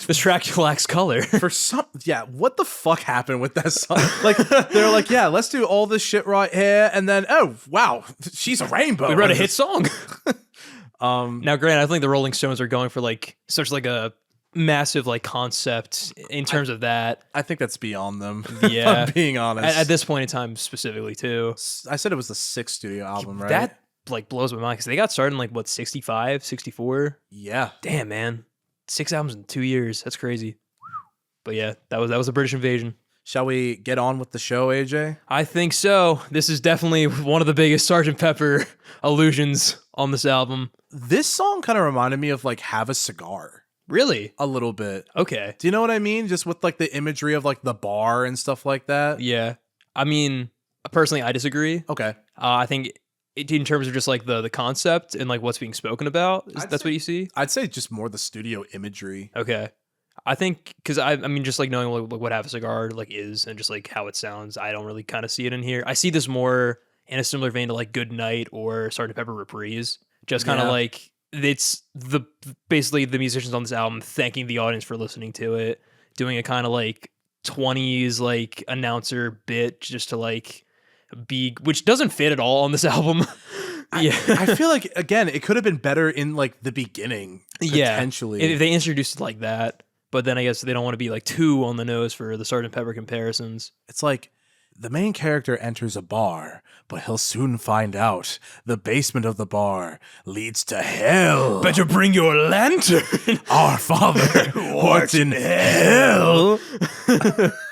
this track lacks color. For some, what the fuck happened with that song? Like, they're like, yeah, let's do all this shit right here, and then, oh, wow, She's a Rainbow. We wrote a hit song. Now, granted, I think the Rolling Stones are going for like such like a massive like concept in terms of that. I think that's beyond them. Yeah, if I'm being honest. At this point in time, specifically too. I said it was the 6th studio album, right? That like blows my mind because they got started in like what 65, 64. Yeah. Damn, man, 6 albums in 2 years. That's crazy. But yeah, that was a British Invasion. Shall we get on with the show, AJ? I think so. This is definitely one of the biggest Sgt. Pepper allusions on this album. This song kind of reminded me of like Have a Cigar. Really? A little bit. Okay. Do you know what I mean? Just with like the imagery of like the bar and stuff like that. Yeah. I mean, personally, I disagree. Okay. I think in terms of just like the concept and like what's being spoken about, that's what you see? I'd say just more the studio imagery. Okay. I think because I mean, just like knowing what Have a Cigar like is and just like how it sounds, I don't really kind of see it in here. I see this more in a similar vein to like Good Night or Sgt. Pepper Reprise. Just kind of like it's basically the musicians on this album thanking the audience for listening to it, doing a kind of like 20s like announcer bit just to like which doesn't fit at all on this album. I feel like again it could have been better in like the beginning potentially if they introduced it like that, but then I guess they don't want to be like too on the nose for the Sgt. Pepper comparisons. It's like the main character enters a bar, but he'll soon find out the basement of the bar leads to hell. Better bring your lantern. Our Father, what's in hell?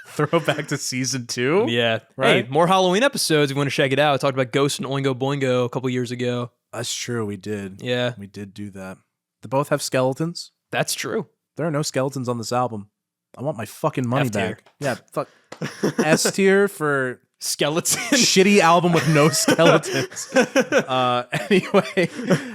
Throwback to season 2. Yeah. Right? Hey, more Halloween episodes if you want to check it out. I talked about Ghost and Oingo Boingo a couple years ago. That's true. We did. Yeah. We did do that. They both have skeletons. That's true. There are no skeletons on this album. I want my fucking money F-tier. back. Yeah, fuck. S tier for skeleton. Shitty album with no skeletons. Anyway,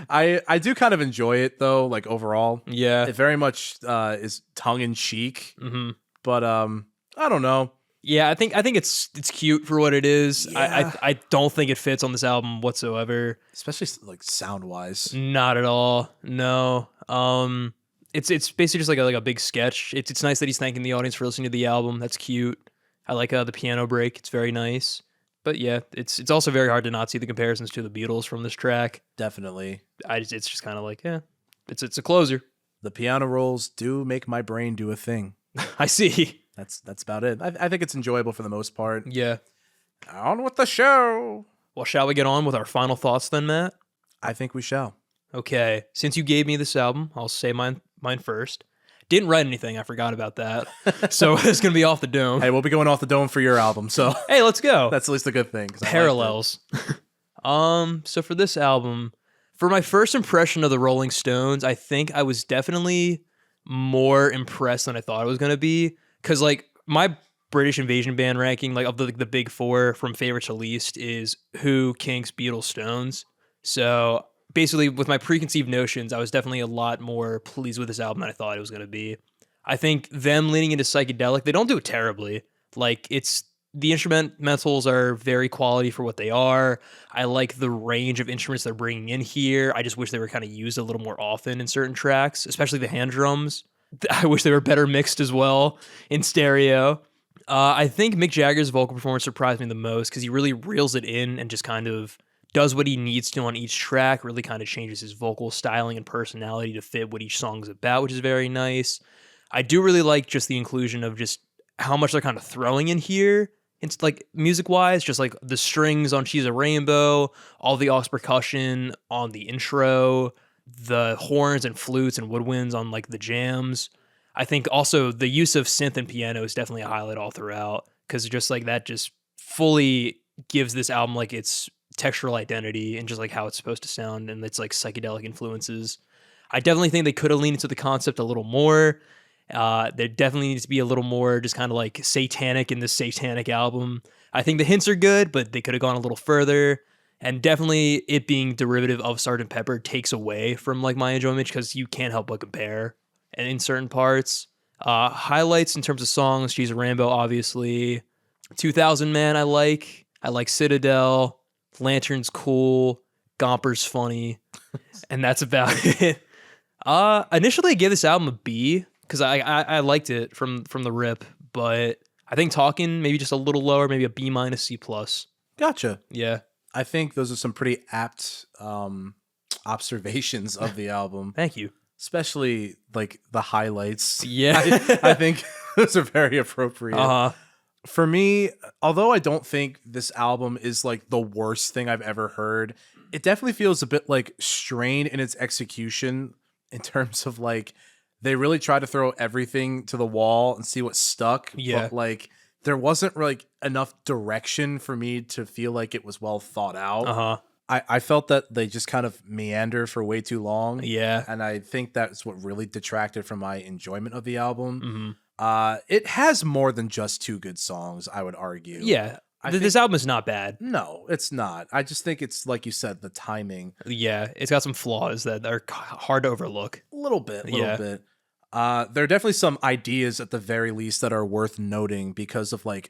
I do kind of enjoy it though, like overall. Yeah. It very much is tongue in cheek. Mm-hmm. But I don't know. Yeah, I think it's cute for what it is. Yeah. I don't think it fits on this album whatsoever. Especially like sound wise. Not at all. No. It's basically just like a big sketch. It's nice that he's thanking the audience for listening to the album. That's cute. I like the piano break. It's very nice. But yeah, it's also very hard to not see the comparisons to the Beatles from this track. Definitely. It's just kind of like, it's a closer. The piano rolls do make my brain do a thing. I see. That's about it. I think it's enjoyable for the most part. Yeah. On with the show. Well, shall we get on with our final thoughts then, Matt? I think we shall. Okay, since you gave me this album, I'll say mine first. Didn't write anything, I forgot about that. So it's going to be off the dome. Hey, we'll be going off the dome for your album, so Hey, let's go. that's at least a good thing. Parallels. So for this album, for my first impression of the Rolling Stones, I think I was definitely more impressed than I thought I was going to be. Because, like, my British Invasion band ranking, like, of the big four from favorite to least is Who, Kinks, Beatles, Stones. So basically, with my preconceived notions, I was definitely a lot more pleased with this album than I thought it was going to be. I think them leaning into psychedelic, they don't do it terribly. Like, the instrumentals are very quality for what they are. I like the range of instruments they're bringing in here. I just wish they were kind of used a little more often in certain tracks, especially the hand drums. I wish they were better mixed as well in stereo. I think Mick Jagger's vocal performance surprised me the most because he really reels it in and just kind of does what he needs to on each track, really kind of changes his vocal styling and personality to fit what each song's about, which is very nice. I do really like just the inclusion of just how much they're kind of throwing in here. It's like music-wise, just like the strings on She's a Rainbow, all the aux percussion on the intro, the horns and flutes and woodwinds on like the jams. I think also the use of synth and piano is definitely a highlight all throughout because just like that just fully gives this album like its textural identity and just like how it's supposed to sound and its like psychedelic influences. I definitely think they could have leaned into the concept a little more. There definitely needs to be a little more just kind of like satanic in this satanic album. I think the hints are good, but they could have gone a little further. And definitely it being derivative of Sgt. Pepper takes away from like my enjoyment because you can't help but compare. And in certain parts, highlights in terms of songs, She's a Rainbow, obviously. 2000 Man, I like Citadel. Lantern's cool. Gomper's funny. And that's about it. Initially I gave this album a B because I liked it from the rip, but I think Talking maybe just a little lower, maybe a B minus C plus. Gotcha. Yeah. I think those are some pretty apt observations of the album. Thank you. Especially like the highlights. Yeah. I think those are very appropriate. Uh-huh. For me, although I don't think this album is like the worst thing I've ever heard, it definitely feels a bit like strained in its execution in terms of like they really try to throw everything to the wall and see what stuck. Yeah. But like there wasn't like enough direction for me to feel like it was well thought out. Uh-huh. I felt that they just kind of meander for way too long. Yeah. And I think that's what really detracted from my enjoyment of the album. Mm-hmm. It has more than just two good songs, I would argue. Yeah. I This album is not bad. No, it's not. I just think it's, like you said, the timing. Yeah. It's got some flaws that are hard to overlook. A little bit. There are definitely some ideas at the very least that are worth noting because of like,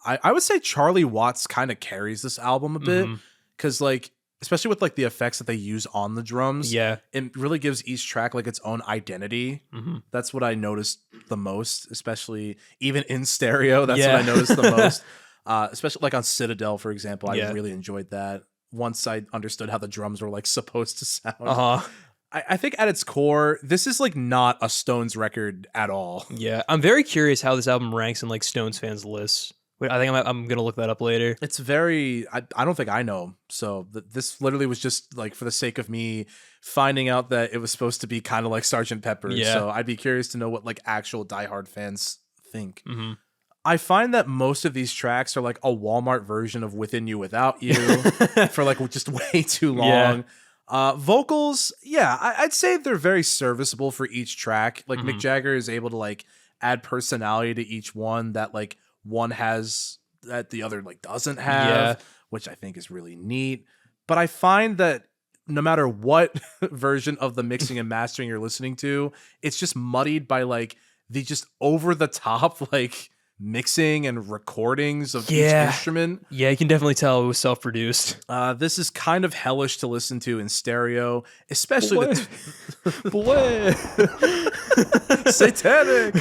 I would say Charlie Watts kind of carries this album a bit because like, especially with like the effects that they use on the drums. Yeah. It really gives each track like its own identity. That's what I noticed the most, especially even in stereo. That's what I noticed the most. Especially like on Citadel, for example. I really enjoyed that. Once I understood how the drums were like supposed to sound. I think at its core, this is like not a Stones record at all. Yeah. I'm very curious how this album ranks in like Stones fans' lists. Wait, I think I'm going to look that up later. It's very, I don't think I know. So this literally was just like for the sake of me finding out that it was supposed to be kind of like Sgt. Pepper. Yeah. So I'd be curious to know what like actual diehard fans think. I find that most of these tracks are like a Walmart version of Within You Without You for like just way too long. Vocals, I'd say they're very serviceable for each track. Like Mick Jagger is able to like add personality to each one that like one has that the other like doesn't have, which I think is really neat. But I find that no matter what version of the mixing and mastering you're listening to, it's just muddied by like the just over the top like mixing and recordings of each instrument. Yeah, you can definitely tell it was self-produced. This is kind of hellish to listen to in stereo, especially Satanic.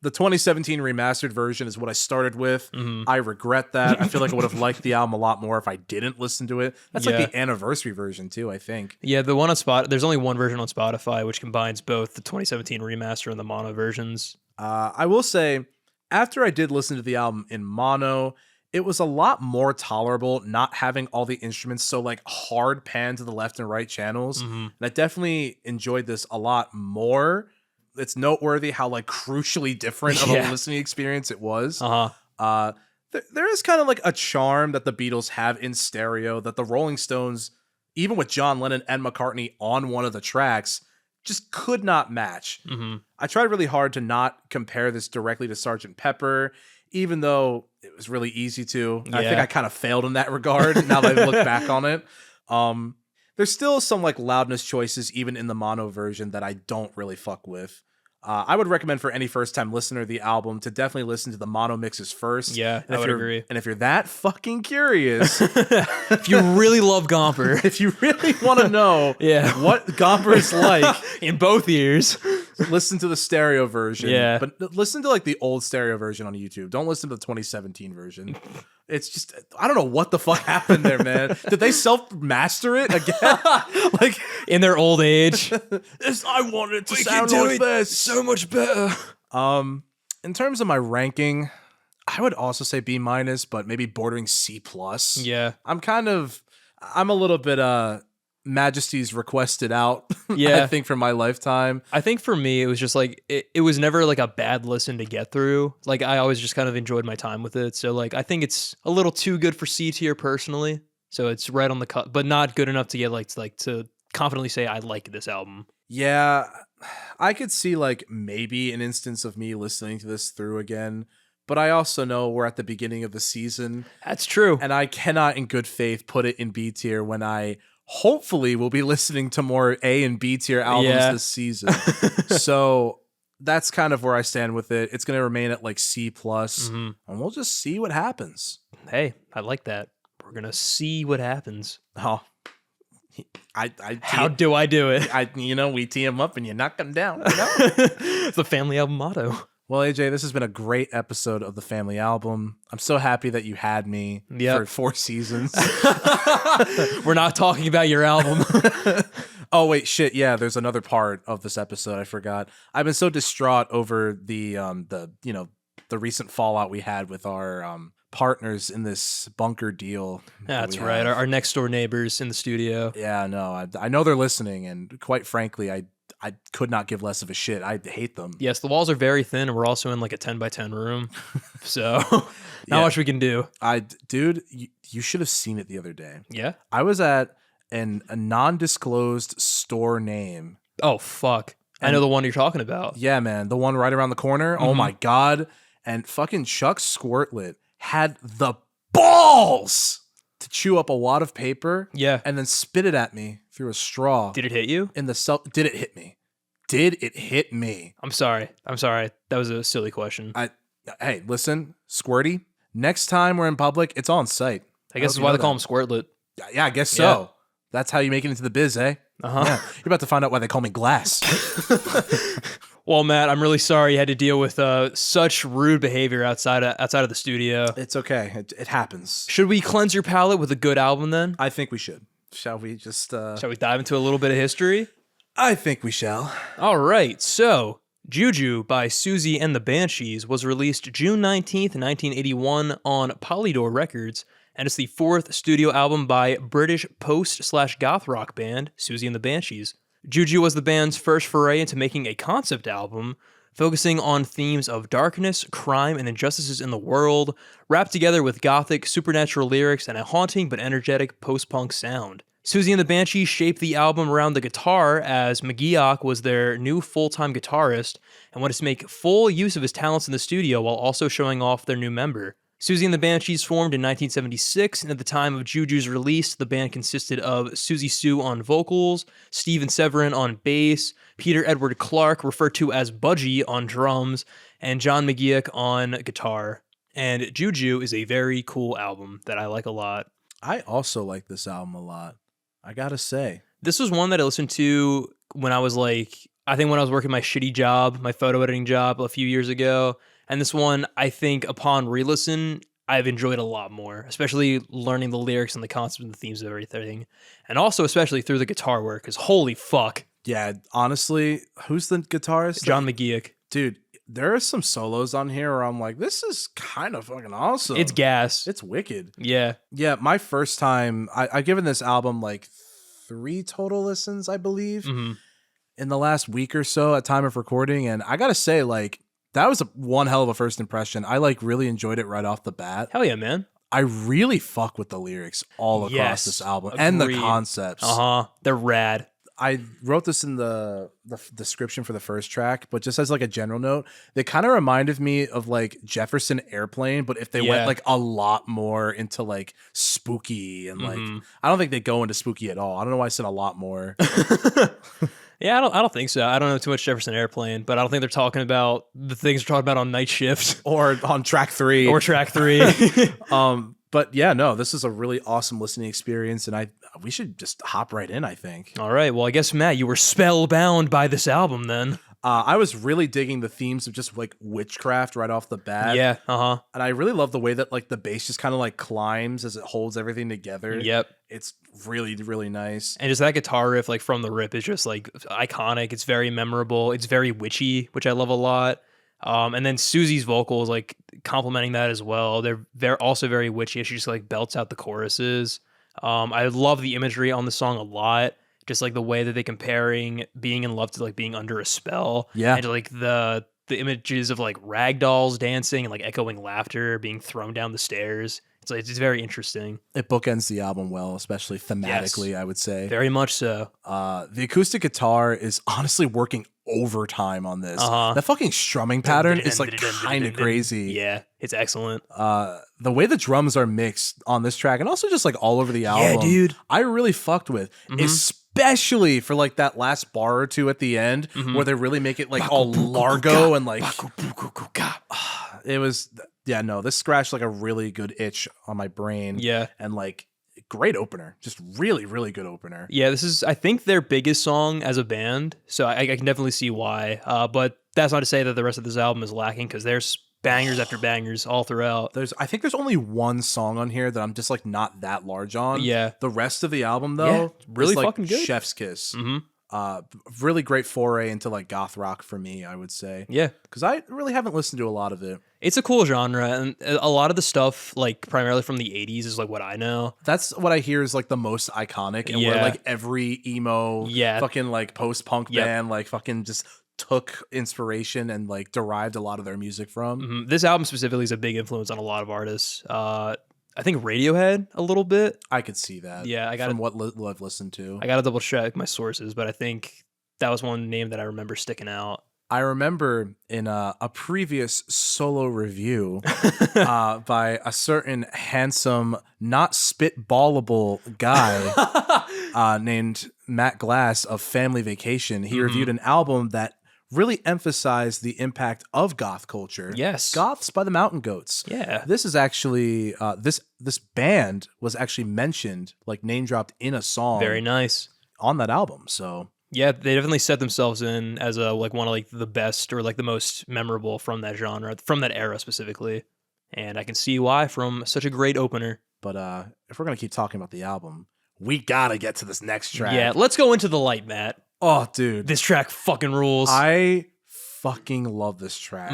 The 2017 remastered version is what I started with. I regret that. I feel like I would have liked the album a lot more if I didn't listen to it. That's like the anniversary version too, I think. Yeah, the one on there's only one version on Spotify which combines both the 2017 remaster and the mono versions. I will say, after I did listen to the album in mono, it was a lot more tolerable not having all the instruments so like hard pan to the left and right channels. And I definitely enjoyed this a lot more. It's noteworthy how like crucially different of a listening experience it was. There is kind of like a charm that the Beatles have in stereo that the Rolling Stones, even with John Lennon and McCartney on one of the tracks, just could not match. I tried really hard to not compare this directly to Sgt. Pepper, even though it was really easy to. I think I kind of failed in that regard now that I look back on it. There's still some like loudness choices even in the mono version that I don't really fuck with. I would recommend for any first-time listener of the album to definitely listen to the mono mixes first. Yeah, I would agree. And if you're that fucking curious, if you really love Gomper, if you really want to know what Gomper is like in both ears, listen to the stereo version. Yeah. But listen to like the old stereo version on YouTube. Don't listen to the 2017 version. It's just, I don't know what the fuck happened there, man. Did they self-master it again? Like in their old age? I want it to sound like this. So much better. In terms of my ranking, I would also say B-, but maybe bordering C+. Yeah. I'm a little bit Majesties requested out. Yeah. I think for my lifetime. I think for me, it was just like, it was never like a bad listen to get through. Like I always just kind of enjoyed my time with it. So like, I think it's a little too good for C tier personally. So it's right on the cut, but not good enough to get like to confidently say I like this album. Yeah. I could see like maybe an instance of me listening to this through again, but I also know we're at the beginning of the season. That's true. And I cannot in good faith put it in B tier when I hopefully we'll be listening to more A and B tier albums this season. So that's kind of where I stand with it. It's going to remain at like C+, and we'll just see what happens. Hey, I like that. We're going to see what happens. Oh, how do I do it? We tee them up and you knock them down. It's the family album motto. Well, AJ, this has been a great episode of the Family Album. I'm so happy that you had me for 4 seasons. We're not talking about your album. Oh, wait, shit. Yeah, there's another part of this episode I forgot. I've been so distraught over the recent fallout we had with our partners in this bunker deal. That's right. Our next door neighbors in the studio. Yeah, no, I know they're listening, and quite frankly, I could not give less of a shit. I hate them. Yes, the walls are very thin, and we're also in like a 10x10 room. So not much we can do. Dude, you should have seen it the other day. Yeah? I was at a non-disclosed store name. Oh, fuck. I know the one you're talking about. Yeah, man. The one right around the corner. Oh, my God. And fucking Chuck Squirtlet had the balls to chew up a wad of paper and then spit it at me through a straw. Did it hit you? Did it hit me? Did it hit me? I'm sorry. That was a silly question. Hey, listen, Squirty, next time we're in public, it's on site. I guess that's why they call him Squirtlet. Yeah, I guess so. Yeah. That's how you make it into the biz, eh? Uh-huh. Yeah. You're about to find out why they call me Glass. Well, Matt, I'm really sorry you had to deal with such rude behavior outside of the studio. It's okay. It happens. Should we cleanse your palate with a good album then? I think we should. Shall we just... Shall we dive into a little bit of history? I think we shall. All right. So, Juju by Siouxsie and the Banshees was released June 19th, 1981 on Polydor Records, and it's the 4th studio album by British post/goth-rock band Siouxsie and the Banshees. Juju was the band's first foray into making a concept album, focusing on themes of darkness, crime, and injustices in the world, wrapped together with gothic, supernatural lyrics and a haunting but energetic post-punk sound. Siouxsie and the Banshees shaped the album around the guitar, as McGeoch was their new full-time guitarist and wanted to make full use of his talents in the studio while also showing off their new member. Siouxsie and the Banshees formed in 1976, and at the time of Juju's release, the band consisted of Siouxsie Sioux on vocals, Steven Severin on bass, Peter Edward Clark, referred to as Budgie, on drums, and John McGeoch on guitar. And Juju is a very cool album that I like a lot. I also like this album a lot, I gotta say. This was one that I listened to when I was when I was working my shitty job, my photo editing job a few years ago. And this one, I think upon re-listen, I've enjoyed a lot more, especially learning the lyrics and the concepts and the themes of everything. And also especially through the guitar work, because holy fuck. Yeah, honestly, who's the guitarist? John McGeoch. Dude, there are some solos on here where I'm like, this is kind of fucking awesome. It's gas. It's wicked. Yeah. Yeah, my first time, I've given this album like 3 total listens, I believe, in the last week or so at time of recording. And I gotta say, like, that was one hell of a first impression. I like really enjoyed it right off the bat. Hell yeah, man. I really fuck with the lyrics all across this album and the concepts. They're rad. I wrote this in the description for the first track, but just as like a general note, they kind of reminded me of like Jefferson Airplane, but if they went like a lot more into like spooky and like, I don't think they go into spooky at all. I don't know why I said a lot more. Yeah, I don't think so. I don't know too much Jefferson Airplane, but I don't think they're talking about the things they're talking about on Night Shift or on track 3 or track 3. But yeah, no, this is a really awesome listening experience, and we should just hop right in, I think. All right. Well, I guess, Matt, you were spellbound by this album then. I was really digging the themes of just like witchcraft right off the bat. Yeah, And I really love the way that like the bass just kind of like climbs as it holds everything together. Yep. It's really, really nice. And just that guitar riff, like from the rip, is just like iconic. It's very memorable. It's very witchy, which I love a lot. And then Siouxsie's vocals, like complementing that as well. They're also very witchy. She just like belts out the choruses. I love the imagery on the song a lot. Just like the way that they comparing being in love to like being under a spell. Yeah. And like the images of like ragdolls dancing and like echoing laughter being thrown down the stairs. It's very interesting. It bookends the album well, especially thematically, I would say. Very much so. The acoustic guitar is honestly working overtime on this. That fucking strumming pattern is like kind of crazy. Yeah, it's excellent. The way the drums are mixed on this track and also just like all over the album, yeah, dude, I really fucked with. Especially for like that last bar or two at the end where they really make it like all Largo and like it was. Yeah, no, this scratched like a really good itch on my brain. Yeah. And like great opener. Just really, really good opener. Yeah, this is, I think, their biggest song as a band. So I can definitely see why. But that's not to say that the rest of this album is lacking, because there's bangers after bangers all throughout. I think there's only one song on here that I'm just like not that large on. Yeah. The rest of the album though, really is, like, fucking good. Chef's kiss. Really great foray into like goth rock for me, I would say. Yeah. Because I really haven't listened to a lot of it. It's a cool genre, and a lot of the stuff, like primarily from the 80s, is like what I know. That's what I hear is like the most iconic, and where like every emo fucking like post-punk band like fucking just took inspiration and like derived a lot of their music from. This album specifically is a big influence on a lot of artists. I think Radiohead a little bit. I could see that. Yeah, I got from what I've listened to. I got to double check my sources, but I think that was one name that I remember sticking out. I remember in a previous solo review by a certain handsome, not spitballable guy named Matt Glass of Family Vacation. He reviewed an album that really emphasized the impact of goth culture. Yes. Goths by the Mountain Goats. Yeah. This is actually, this band was actually mentioned, like name dropped in a song. Very nice. On that album, so... Yeah, they definitely set themselves in as a like one of like the best or like the most memorable from that genre, from that era specifically. And I can see why from such a great opener. But if we're going to keep talking about the album, we got to get to this next track. Yeah, let's go into the light, Matt. Oh, dude. This track fucking rules. I fucking love this track.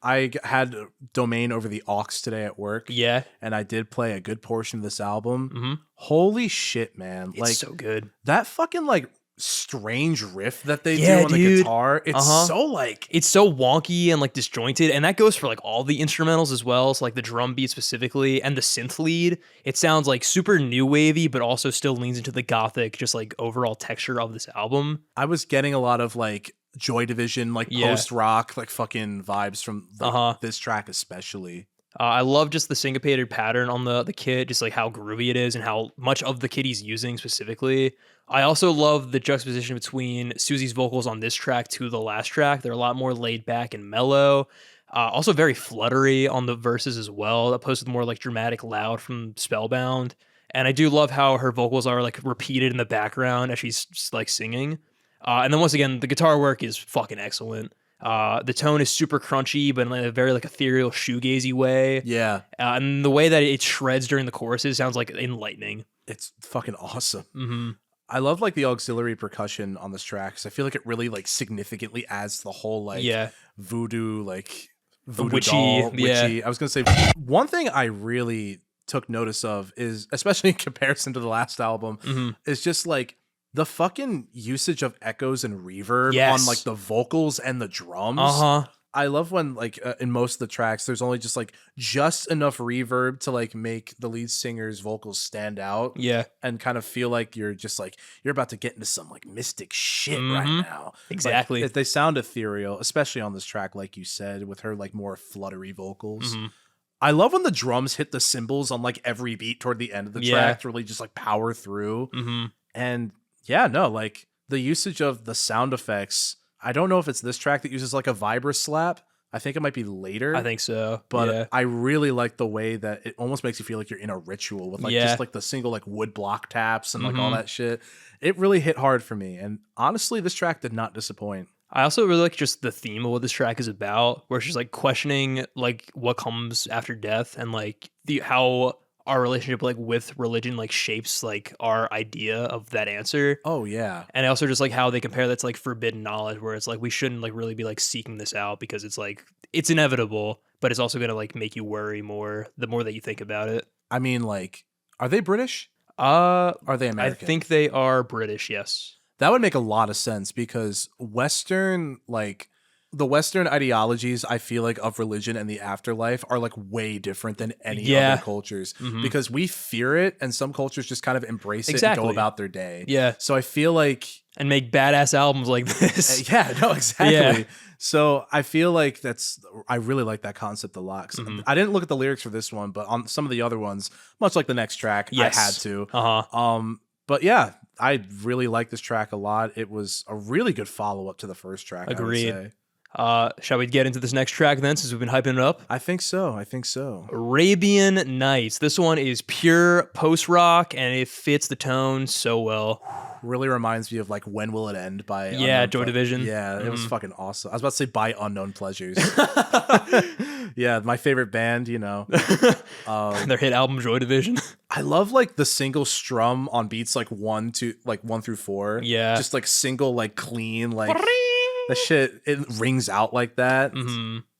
I had Domain over the aux today at work. Yeah. And I did play a good portion of this album. Holy shit, man. It's like so good. That fucking like strange riff that they do on the guitar. It's so like it's so wonky and like disjointed, and that goes for like all the instrumentals as well. So like the drum beat specifically and the synth lead, it sounds like super new wavy, but also still leans into the gothic, just like overall texture of this album. I was getting a lot of like Joy Division, like post rock, like fucking vibes from this track especially. I love just the syncopated pattern on the kit, just like how groovy it is and how much of the kit he's using specifically. I also love the juxtaposition between Siouxsie's vocals on this track to the last track. They're a lot more laid back and mellow. Also very fluttery on the verses as well, opposed to the more like dramatic loud from Spellbound. And I do love how her vocals are like repeated in the background as she's like singing. And then once again, the guitar work is fucking excellent. The tone is super crunchy, but in a very like ethereal shoegazy way. Yeah. And the way that it shreds during the choruses sounds like enlightening. It's fucking awesome. I love like the auxiliary percussion on this track because I feel like it really like significantly adds to the whole like voodoo like voodoo witchy, doll, witchy. I was gonna say one thing I really took notice of is, especially in comparison to the last album, is just like the fucking usage of echoes and reverb on like the vocals and the drums. I love when like in most of the tracks there's only just enough reverb to like make the lead singer's vocals stand out and kind of feel like you're just like you're about to get into some like mystic shit right now. Exactly. Like, they sound ethereal, especially on this track, like you said, with her like more fluttery vocals. I love when the drums hit the cymbals on like every beat toward the end of the track to really just like power through. And like the usage of the sound effects, I don't know if it's this track that uses like a vibra slap. I think it might be later. I think so. But I really like the way that it almost makes you feel like you're in a ritual with like just like the single like wood block taps and like all that shit. It really hit hard for me. And honestly, this track did not disappoint. I also really like just the theme of what this track is about, where it's just like questioning like what comes after death and like how our relationship like with religion like shapes like our idea of that answer. Oh yeah. And also just like how they compare that to like forbidden knowledge, where it's like we shouldn't like really be like seeking this out because it's like it's inevitable, but it's also gonna like make you worry more the more that you think about it. I mean, like, are they British? Are they American? I think they are British, yes. That would make a lot of sense because Western, like the Western ideologies, I feel like, of religion and the afterlife are like way different than any other cultures because we fear it and some cultures just kind of embrace it and go about their day. Yeah. So I feel like... And make badass albums like this. Exactly. So I feel like I really like that concept a lot. I didn't look at the lyrics for this one, but on some of the other ones, much like the next track, I had to. But yeah, I really like this track a lot. It was a really good follow-up to the first track. Agreed. I would say. Shall we get into this next track then, since we've been hyping it up? I think so. Arabian Nights. This one is pure post-rock, and it fits the tone so well. Really reminds me of like When Will It End by Joy Division. Yeah, it was fucking awesome. I was about to say by Unknown Pleasures. Yeah, my favorite band, you know. Their hit album Joy Division. I love like the single strum on beats like 1 through 4. Yeah. Just like single like clean like the shit, it rings out like that.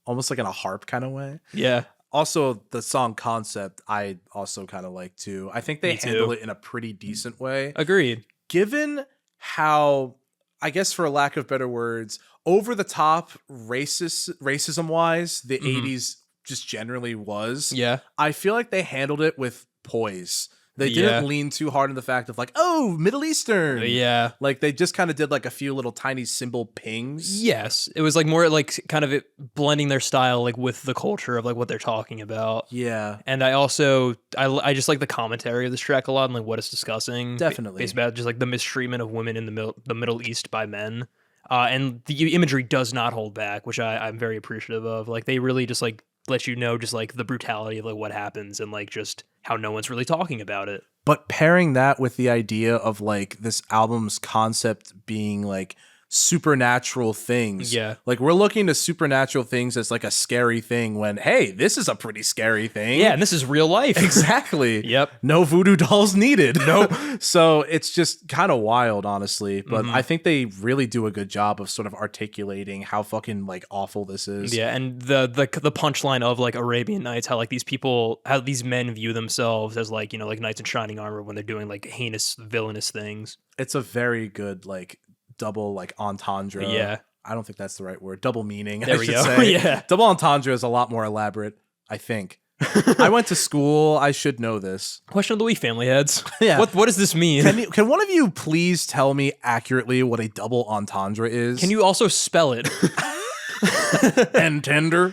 Almost like in a harp kind of way. Yeah. Also, the song concept, I also kind of like too. I think they handle it in a pretty decent way. Agreed. Given how, I guess for a lack of better words, over the top racism wise, the 80s just generally was. Yeah. I feel like they handled it with poise. They didn't lean too hard on the fact of like, oh, Middle Eastern. Yeah. Like they just kind of did like a few little tiny cymbal pings. Yes. It was like more like kind of blending their style like with the culture of like what they're talking about. Yeah. And I also, I just like the commentary of this track a lot and like what it's discussing. Definitely. It's about just like the mistreatment of women in the Middle East by men. And the imagery does not hold back, which I'm very appreciative of. Like they really just like let you know just like the brutality of like what happens and like just how no one's really talking about it. But pairing that with the idea of like this album's concept being like supernatural things. Yeah. Like we're looking to supernatural things as like a scary thing when, hey, this is a pretty scary thing. Yeah, and this is real life. Exactly. Yep. No voodoo dolls needed. Nope. So it's just kind of wild, honestly. But I think they really do a good job of sort of articulating how fucking like awful this is. Yeah, and the punchline of like Arabian Nights, how like these people, how these men view themselves as like, you know, like knights in shining armor when they're doing like heinous, villainous things. It's a very good like double like entendre. Yeah. I don't think that's the right word. Double meaning. There we go. Say. Yeah. Double entendre is a lot more elaborate, I think. I went to school. I should know this. Question of the week, family heads. Yeah. What does this mean? Can one of you please tell me accurately what a double entendre is? Can you also spell it? Entender.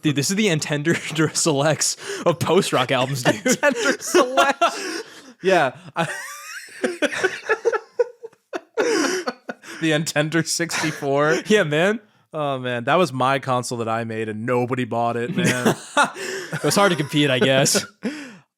Dude, this is the Entender Selects of post-rock albums, dude. Entender Selects. Yeah. The Entender 64. Yeah, man. Oh, man. That was my console that I made and nobody bought it, man. It was hard to compete, I guess.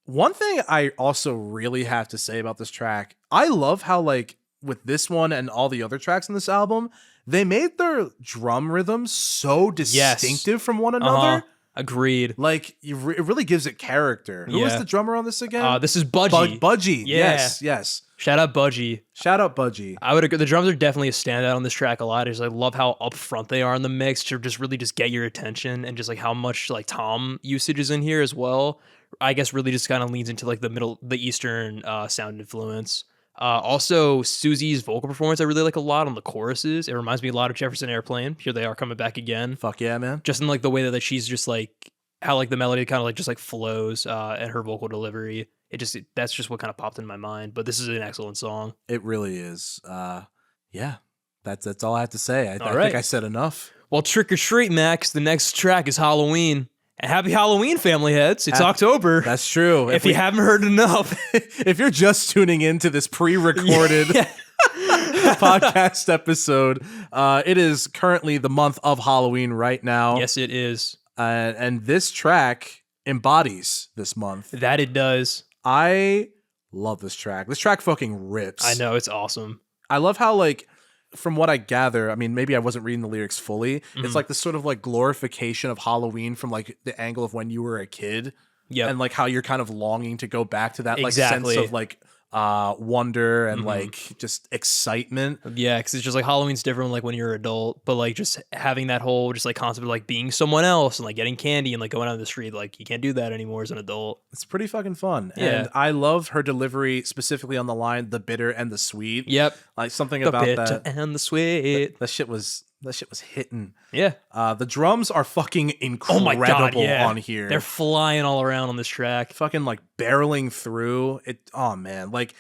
One thing I also really have to say about this track, I love how, like, with this one and all the other tracks in this album, they made their drum rhythms so distinctive from one another. Agreed. Like, it really gives it character. Who was the drummer on this again? This is Budgie. Budgie. Yeah. Yes. Shout out Budgie. Shout out Budgie. I would agree. The drums are definitely a standout on this track a lot. I love how upfront they are in the mix to just really just get your attention, and just like how much like tom usage is in here as well. I guess really just kind of leans into like the Eastern sound influence. Also, Siouxsie's vocal performance I really like a lot on the choruses. It reminds me a lot of Jefferson Airplane. Here they are coming back again. Fuck yeah, man. Just in like the way that she's just like how like the melody kind of like just like flows and her vocal delivery. That's just what kind of popped in my mind. But this is an excellent song. It really is. Yeah, that's all I have to say. I right. think I said enough. Well, trick or treat, Max. The next track is Halloween. And happy Halloween, family heads. It's October. That's true. If you haven't heard enough. If you're just tuning into this pre-recorded podcast episode, it is currently the month of Halloween right now. Yes, it is. And this track embodies this month. That it does. I love this track. This track fucking rips. I know, it's awesome. I love how, like, from what I gather, I mean, maybe I wasn't reading the lyrics fully. It's like this sort of like glorification of Halloween from like the angle of when you were a kid. Yeah. And like how you're kind of longing to go back to that like Exactly. sense of like wonder and like just excitement. Yeah, because it's just like Halloween's different like when you're an adult, but like just having that whole just like concept of like being someone else and like getting candy and like going out on the street, like you can't do that anymore as an adult. It's pretty fucking fun. Yeah. And I love her delivery specifically on the line, the bitter and the sweet. Yep. Like something The about bitter that. and the sweet. That shit was hitting. Yeah. The drums are fucking incredible Oh my God, yeah. on here. They're flying all around on this track. Fucking like barreling through it. Oh man. Like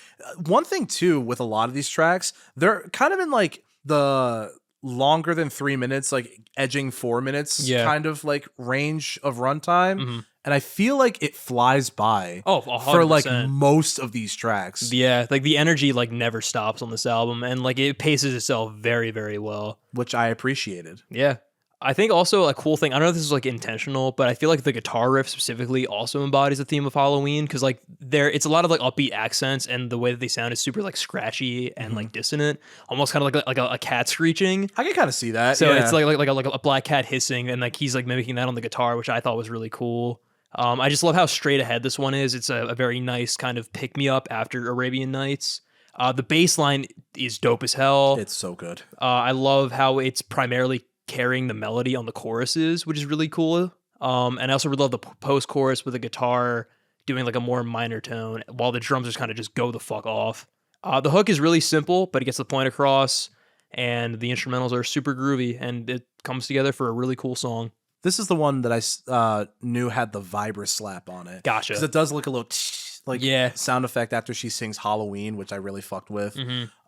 one thing too with a lot of these tracks, they're kind of in like the longer than 3 minutes, like edging 4 minutes kind of like range of runtime. And I feel like it flies by for like most of these tracks. Yeah, like the energy like never stops on this album, and like it paces itself very, very well. Which I appreciated. Yeah. I think also a cool thing, I don't know if this is like intentional, but I feel like the guitar riff specifically also embodies the theme of Halloween, because like it's a lot of like upbeat accents, and the way that they sound is super like scratchy and like dissonant, almost kind of like a cat screeching. I can kind of see that. So it's like a black cat hissing, and like he's like mimicking that on the guitar, which I thought was really cool. I just love how straight ahead this one is. It's a very nice kind of pick me up after Arabian Nights. The bass line is dope as hell. It's so good. I love how it's primarily carrying the melody on the choruses, which is really cool. And I also really love the post-chorus with the guitar doing like a more minor tone, while the drums just kind of just go the fuck off. The hook is really simple, but it gets the point across, and the instrumentals are super groovy, and it comes together for a really cool song. This is the one that I knew had the vibra slap on it. Gotcha. Because it does look a little sound effect after she sings Halloween, which I really fucked with.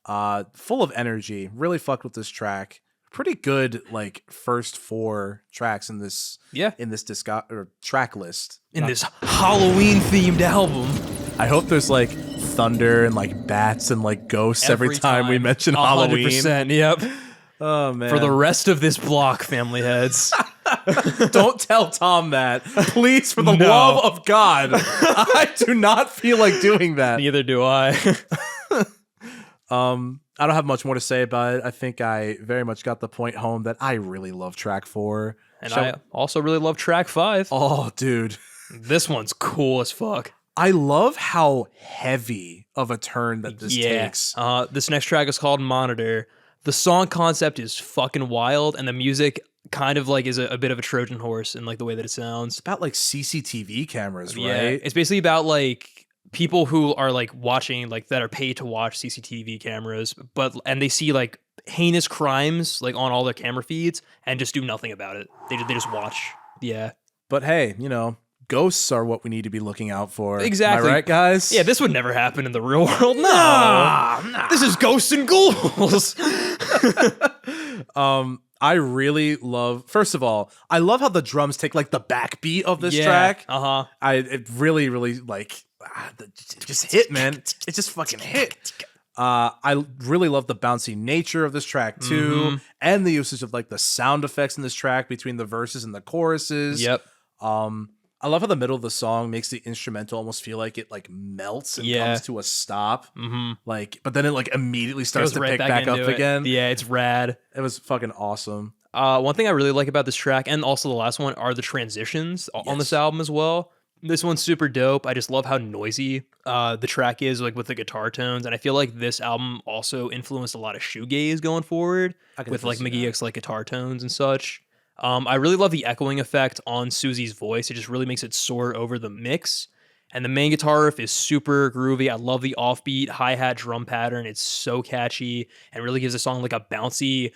Full of energy. Really fucked with this track. Pretty good, like first 4 tracks in this track list. This Halloween themed album. I hope there's like thunder and like bats and like ghosts every time we mention Halloween. 100%, yep. Oh man. For the rest of this block, family heads. Don't tell Tom that. Please, for the love of God. I do not feel like doing that. Neither do I. I don't have much more to say about it. I think I very much got the point home that I really love track 4. And I also really love track 5. Oh, dude. This one's cool as fuck. I love how heavy of a turn that this takes. This next track is called Monitor. The song concept is fucking wild, and the music kind of like is a bit of a Trojan horse in like the way that it sounds. It's about like CCTV cameras, right? Yeah, it's basically about like people who are like watching, like that are paid to watch CCTV cameras, and they see like heinous crimes like on all their camera feeds and just do nothing about it. They just watch. Yeah. But hey, you know, ghosts are what we need to be looking out for. Exactly. Am I right, guys? Yeah, this would never happen in the real world. No. This is ghosts and ghouls. I really love, first of all, I love how the drums take like the backbeat of this track. It really, really like, it just hit, man. It just fucking hit. I really love the bouncy nature of this track too, and the usage of like the sound effects in this track between the verses and the choruses. Yep. I love how the middle of the song makes the instrumental almost feel like it like melts and comes to a stop. Like, but then it like immediately starts to pick back up again. Yeah, it's rad. It was fucking awesome. One thing I really like about this track, and also the last one, are the transitions on this album as well. This one's super dope. I just love how noisy the track is, like with the guitar tones, and I feel like this album also influenced a lot of shoegaze going forward with like McGee's like guitar tones and such. I really love the echoing effect on Siouxsie's voice. It just really makes it soar over the mix. And the main guitar riff is super groovy. I love the offbeat hi-hat drum pattern. It's so catchy and really gives the song like a bouncy,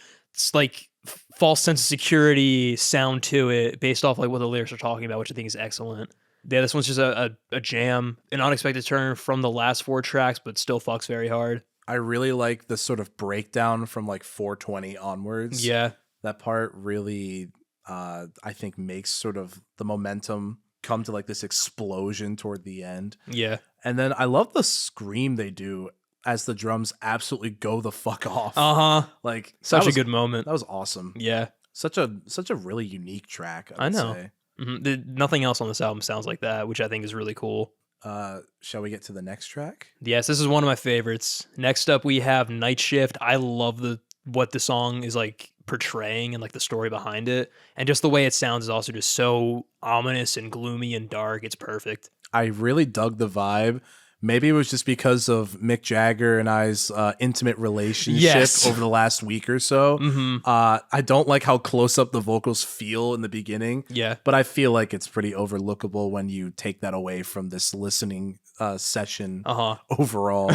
like false sense of security sound to it based off like what the lyrics are talking about, which I think is excellent. Yeah, this one's just a jam, an unexpected turn from the last 4 tracks, but still fucks very hard. I really like the sort of breakdown from like 420 onwards. Yeah. That part really, I think, makes sort of the momentum come to like this explosion toward the end. Yeah. And then I love the scream they do as the drums absolutely go the fuck off. Like such a good moment. That was awesome. Yeah. Such a really unique track, I would know. say. Nothing else on this album sounds like that, which I think is really cool. Shall we get to the next track? Yes, this is one of my favorites. Next up, we have Night Shift. I love what the song is like portraying and like the story behind it, and just the way it sounds is also just so ominous and gloomy and dark. It's perfect. I really dug the vibe. Maybe it was just because of Mick Jagger and I's intimate relationship over the last week or so. I don't like how close up the vocals feel in the beginning. Yeah. But I feel like it's pretty overlookable when you take that away from this listening session overall.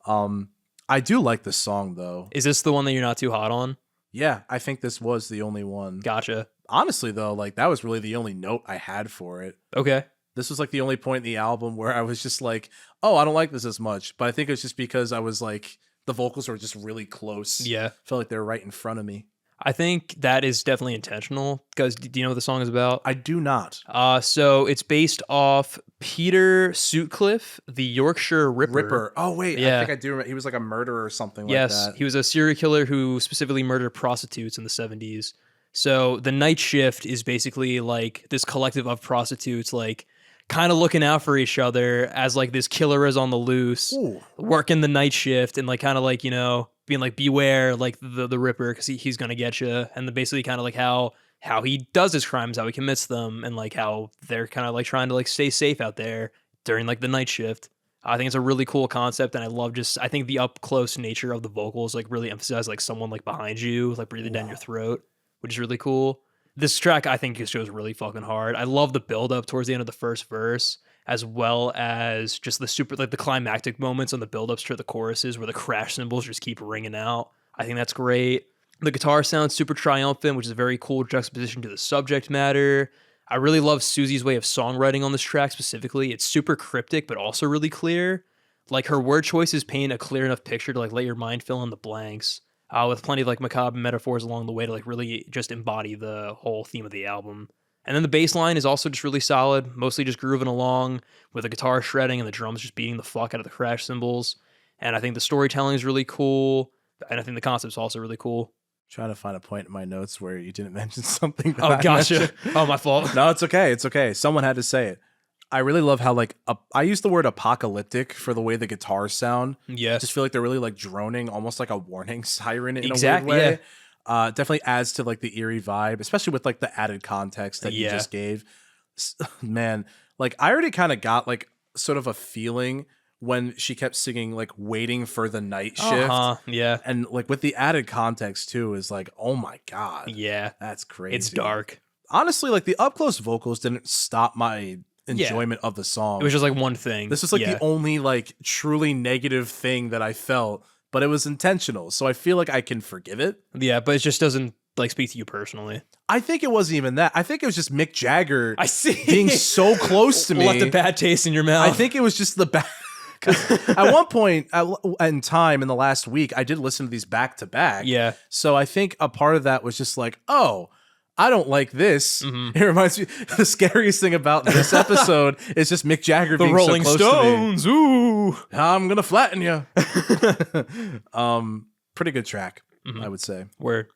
I do like this song, though. Is this the one that you're not too hot on? Yeah, I think this was the only one. Gotcha. Honestly, though, like that was really the only note I had for it. Okay. This was like the only point in the album where I was just like, oh, I don't like this as much. But I think it was just because I was like, the vocals were just really close. Yeah. Felt like they were right in front of me. I think that is definitely intentional because do you know what the song is about? I do not. So it's based off Peter Sutcliffe, the Yorkshire Ripper. Oh, wait. Yeah. I think I do remember. He was like a murderer or something like yes, that. He was a serial killer who specifically murdered prostitutes in the 70s. So the Night Shift is basically like this collective of prostitutes, like kind of looking out for each other as like this killer is on the loose, working the night shift and like kind of like, you know, being like, beware, like the Ripper, because he's going to get you. And basically kind of like how he does his crimes, how he commits them, and like how they're kind of like trying to like stay safe out there during like the night shift. I think it's a really cool concept, and I think the up close nature of the vocals like really emphasize like someone like behind you, like breathing down your throat, which is really cool. This track, I think, just goes really fucking hard. I love the build up towards the end of the first verse, as well as just the climactic moments on the build ups to the choruses where the crash cymbals just keep ringing out. I think that's great. The guitar sounds super triumphant, which is a very cool juxtaposition to the subject matter. I really love Siouxsie's way of songwriting on this track specifically. It's super cryptic, but also really clear. Like her word choices paint a clear enough picture to like let your mind fill in the blanks. With plenty of like macabre metaphors along the way to like really just embody the whole theme of the album. And then the bass line is also just really solid, mostly just grooving along with the guitar shredding and the drums just beating the fuck out of the crash cymbals. And I think the storytelling is really cool, and I think the concept's also really cool. Trying to find a point in my notes where you didn't mention something. Oh, gotcha. Oh, my fault. No, it's okay. It's okay. Someone had to say it. I really love how like I use the word apocalyptic for the way the guitars sound. Yeah, I just feel like they're really like droning, almost like a warning siren in a weird way. Yeah. Definitely adds to like the eerie vibe, especially with like the added context that you just gave. Man, like I already kind of got like sort of a feeling when she kept singing like waiting for the night shift. Yeah, and like with the added context too is like, oh my god, yeah, that's crazy. It's dark. Honestly, like the up close vocals didn't stop my enjoyment of the song. It was just like one thing. This was like the only like truly negative thing that I felt, but it was intentional, so I feel like I can forgive it. Yeah, but it just doesn't like speak to you personally. I think it wasn't even that. I think it was just Mick Jagger being so close to me. Left a bad taste in your mouth. I think it was just the bad. At one point in time in the last week, I did listen to these back to back. Yeah. So I think a part of that was just like, oh, I don't like this. It reminds me, the scariest thing about this episode is just Mick Jagger being Rolling so close Stones, to me. Ooh, I'm gonna flatten you. Pretty good track, I would say. Word.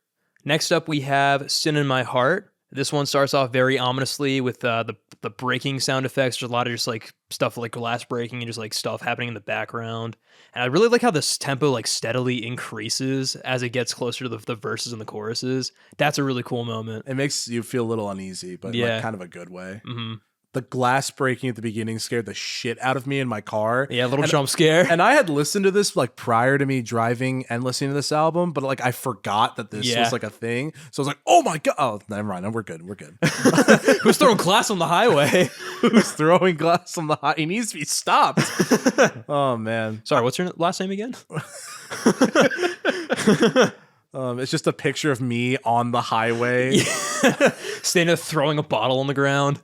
Next up, we have "Sin in My Heart." This one starts off very ominously with the the breaking sound effects. There's a lot of just like stuff like glass breaking and just like stuff happening in the background. And I really like how this tempo like steadily increases as it gets closer to the verses and the choruses. That's a really cool moment. It makes you feel a little uneasy, but like kind of a good way. Mm-hmm. The glass breaking at the beginning scared the shit out of me in my car. Yeah, a little jump scare. And I had listened to this like prior to me driving and listening to this album, but like I forgot that this was like a thing. So I was like, oh my God. Oh, never mind. We're good. We're good. Who's throwing glass on the highway? Who's throwing glass on the highway? He needs to be stopped. Oh, man. Sorry, what's your last name again? It's just a picture of me on the highway. Standing there throwing a bottle on the ground.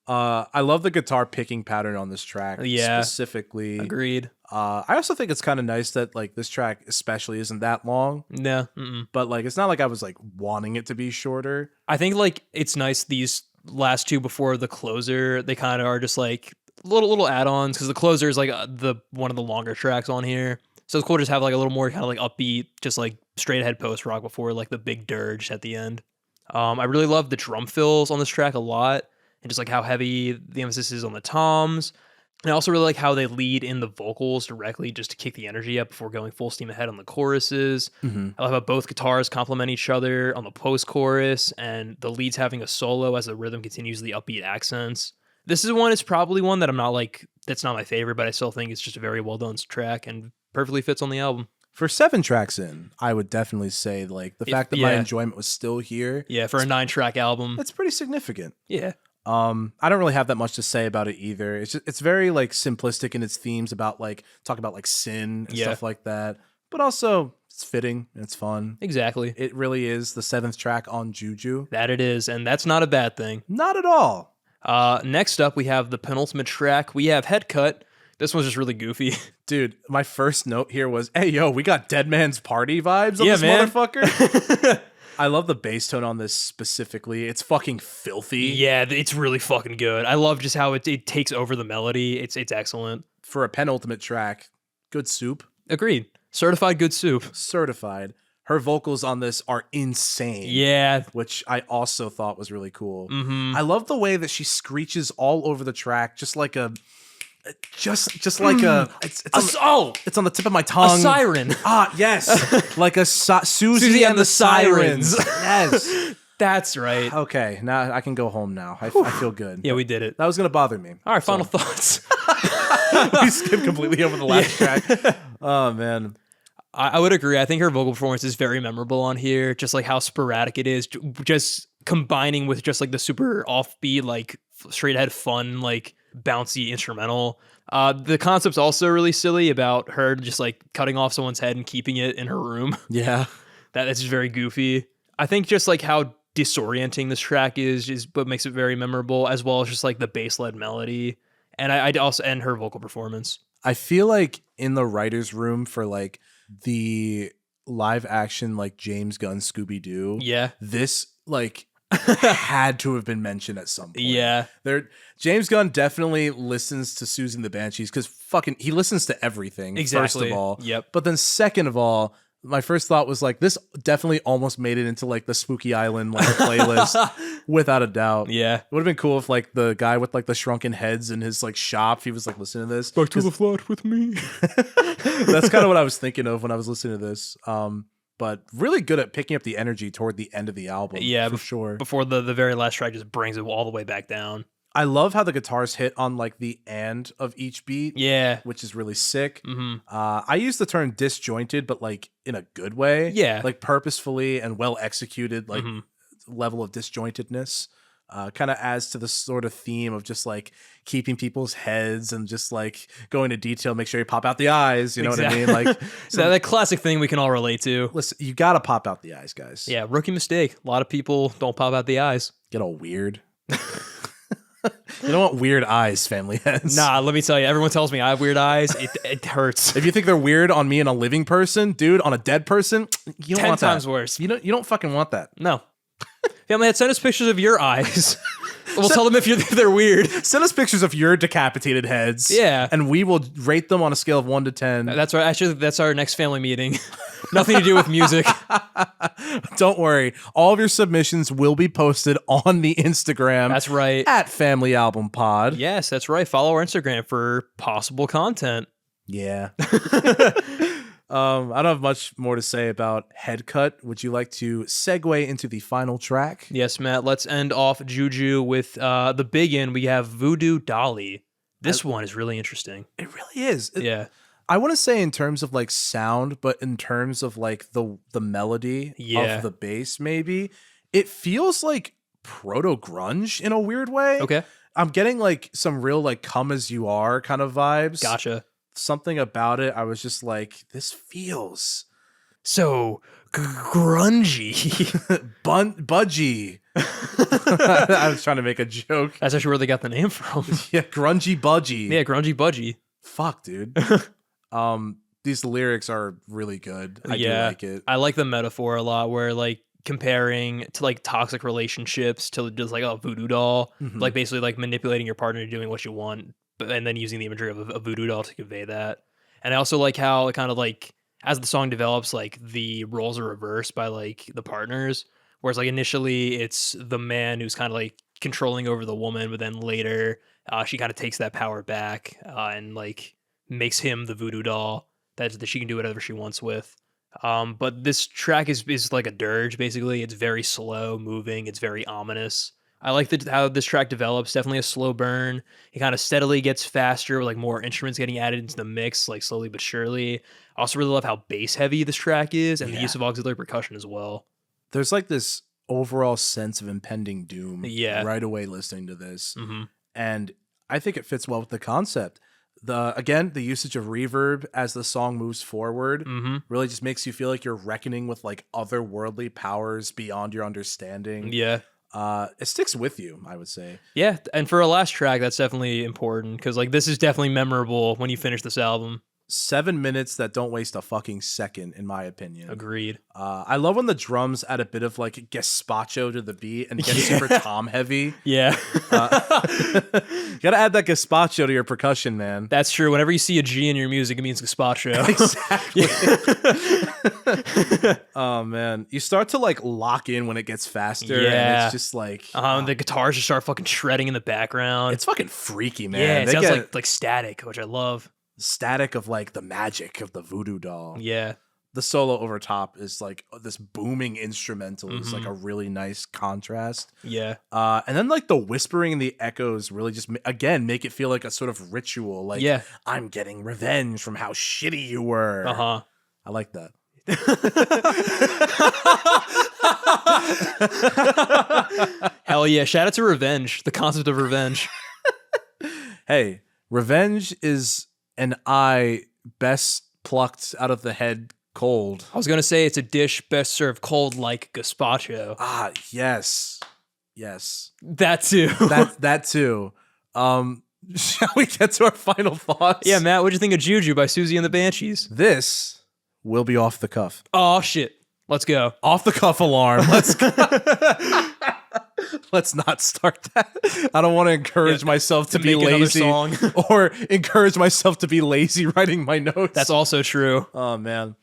I love the guitar picking pattern on this track. Yeah. Specifically. Agreed. I also think it's kind of nice that like this track especially isn't that long. No. But like it's not like I was like wanting it to be shorter. I think like it's nice these last two before the closer, they kind of are just like little add-ons because the closer is like the one of the longer tracks on here. So it's cool to just have like a little more kind of like upbeat, just like straight ahead post rock before like the big dirge at the end. I really love the drum fills on this track a lot. And just like how heavy the emphasis is on the toms. And I also really like how they lead in the vocals directly just to kick the energy up before going full steam ahead on the choruses. I love how both guitars complement each other on the post-chorus and the leads having a solo as the rhythm continues the upbeat accents. This is one, it's probably one that I'm not like, that's not my favorite, but I still think it's just a very well done track and perfectly fits on the album. For 7 tracks in, I would definitely say like the fact that my enjoyment was still here. Yeah, for a 9-track album. That's pretty significant. Yeah. I don't really have that much to say about it either. It's very like simplistic in its themes about like talk about like sin and stuff like that, but also it's fitting and it's fun. Exactly. It really is the 7th track on Juju. That it is, and that's not a bad thing. Not at all. Next up, we have the penultimate track. We have Head Cut. This one's just really goofy. Dude, my first note here was, hey, yo, we got Dead Man's Party vibes on this motherfucker. I love the bass tone on this specifically. It's fucking filthy. Yeah, it's really fucking good. I love just how it takes over the melody. It's excellent. For a penultimate track, good soup. Agreed. Certified good soup. Certified. Her vocals on this are insane. Yeah. Which I also thought was really cool. Mm-hmm. I love the way that she screeches all over the track, just like a... Just like a... It's on the tip of my tongue. A siren. Ah, yes. Like a Siouxsie and the Sirens. Yes. That's right. Okay, now I can go home now. I feel good. Yeah, we did it. That was going to bother me. All right, final thoughts. We skipped completely over the last track. Oh, man. I would agree. I think her vocal performance is very memorable on here. Just like how sporadic it is. Just combining with just like the super offbeat, like straight ahead fun, like bouncy instrumental. The concept's also really silly about her just like cutting off someone's head and keeping it in her room. Yeah. That's just very goofy. I think just like how disorienting this track is what makes it very memorable, as well as just like the bass-led melody. And I'd also end her vocal performance. I feel like in the writer's room for like the live action like James Gunn Scooby-Doo, this like had to have been mentioned at some point. Yeah. James Gunn definitely listens to Siouxsie and the Banshees because fucking he listens to everything, first of all. Yep. But then second of all, my first thought was like, this definitely almost made it into like the Spooky Island like playlist without a doubt. Yeah. It would have been cool if like the guy with like the shrunken heads in his like shop, he was like listening to this. Back to the flat with me. That's kind of what I was thinking of when I was listening to this. But really good at picking up the energy toward the end of the album. Yeah, for sure. Before the very last track just brings it all the way back down. I love how the guitars hit on like the end of each beat. Yeah. Which is really sick. Mm-hmm. I use the term disjointed, but like in a good way. Yeah. Like purposefully and well executed, like level of disjointedness. Kind of adds to the sort of theme of just like keeping people's heads and just like going to detail, make sure you pop out the eyes. You know what I mean? Like so that classic thing we can all relate to. Listen, you got to pop out the eyes, guys. Yeah. Rookie mistake. A lot of people don't pop out the eyes. Get all weird. You don't want weird eyes, family heads. Nah, let me tell you, everyone tells me I have weird eyes. It hurts. If you think they're weird on me and a living person, dude, on a dead person, you don't 10 want that. times worse. You don't fucking want that. No. Family, send us pictures of your eyes. We'll tell them if they're weird. Send us pictures of your decapitated heads. Yeah. And we will rate them on a scale of 1 to 10. That's right. Actually, that's our next family meeting. Nothing to do with music. Don't worry. All of your submissions will be posted on the Instagram. That's right. At Family Album Pod. Yes, that's right. Follow our Instagram for possible content. Yeah. I don't have much more to say about Head Cut. Would you like to segue into the final track? Yes, Matt. Let's end off Juju with the big in. We have Voodoo Dolly. This one is really interesting. It really is. Yeah. I want to say in terms of like sound, but in terms of like the melody of the bass, maybe it feels like proto grunge in a weird way. Okay. I'm getting like some real like Come As You Are kind of vibes. Gotcha. Something about it, I was just like, this feels so grungy. Budgy. I was trying to make a joke. That's actually where they got the name from. Yeah, grungy budgy. Yeah, grungy budgy. Fuck, dude. These lyrics are really good. I do like it. I like the metaphor a lot where like comparing to like toxic relationships to just like a voodoo doll, like basically like manipulating your partner to doing what you want, and then using the imagery of a voodoo doll to convey that. And I also like how it kind of like as the song develops, like the roles are reversed by like the partners, whereas like initially it's the man who's kind of like controlling over the woman, but then later she kind of takes that power back and like makes him the voodoo doll that she can do whatever she wants with. But this track is like a dirge, basically. It's very slow moving. It's very ominous. I like how this track develops. Definitely a slow burn. It kind of steadily gets faster with like more instruments getting added into the mix, like slowly but surely. I also really love how bass heavy this track is and the use of auxiliary percussion as well. There's like this overall sense of impending doom right away listening to this. And I think it fits well with the concept. The usage of reverb as the song moves forward really just makes you feel like you're reckoning with like otherworldly powers beyond your understanding. Yeah. It sticks with you, I would say. Yeah, and for a last track, that's definitely important because like this is definitely memorable when you finish this album. 7 minutes that don't waste a fucking second, in my opinion. Agreed. I love when the drums add a bit of like gazpacho to the beat and get super tom heavy. Yeah. You gotta add that gazpacho to your percussion, man. That's true. Whenever you see a G in your music, it means gazpacho. Exactly. Oh man, you start to like lock in when it gets faster. Yeah. And it's just like the guitars just start fucking shredding in the background. It's fucking freaky, man. Yeah, it sounds like static, which I love. Static of like the magic of the voodoo doll. Yeah. The solo over top is like this booming instrumental is like a really nice contrast. Yeah. And then like the whispering and the echoes really just again make it feel like a sort of ritual. Like I'm getting revenge from how shitty you were. I like that. Hell yeah. Shout out to revenge. The concept of revenge. Hey, revenge is an eye best plucked out of the head cold. I was going to say it's a dish best served cold like gazpacho. Ah, yes. Yes. That too. that too. Shall we get to our final thoughts? Yeah, Matt, what'd you think of Juju by Siouxsie and the Banshees? This will be off the cuff. Oh, shit. Let's go. Off the cuff alarm. Let's go. Let's not start that. I don't want to encourage myself to be lazy or encourage myself to be lazy writing my notes. That's also true. Oh, man.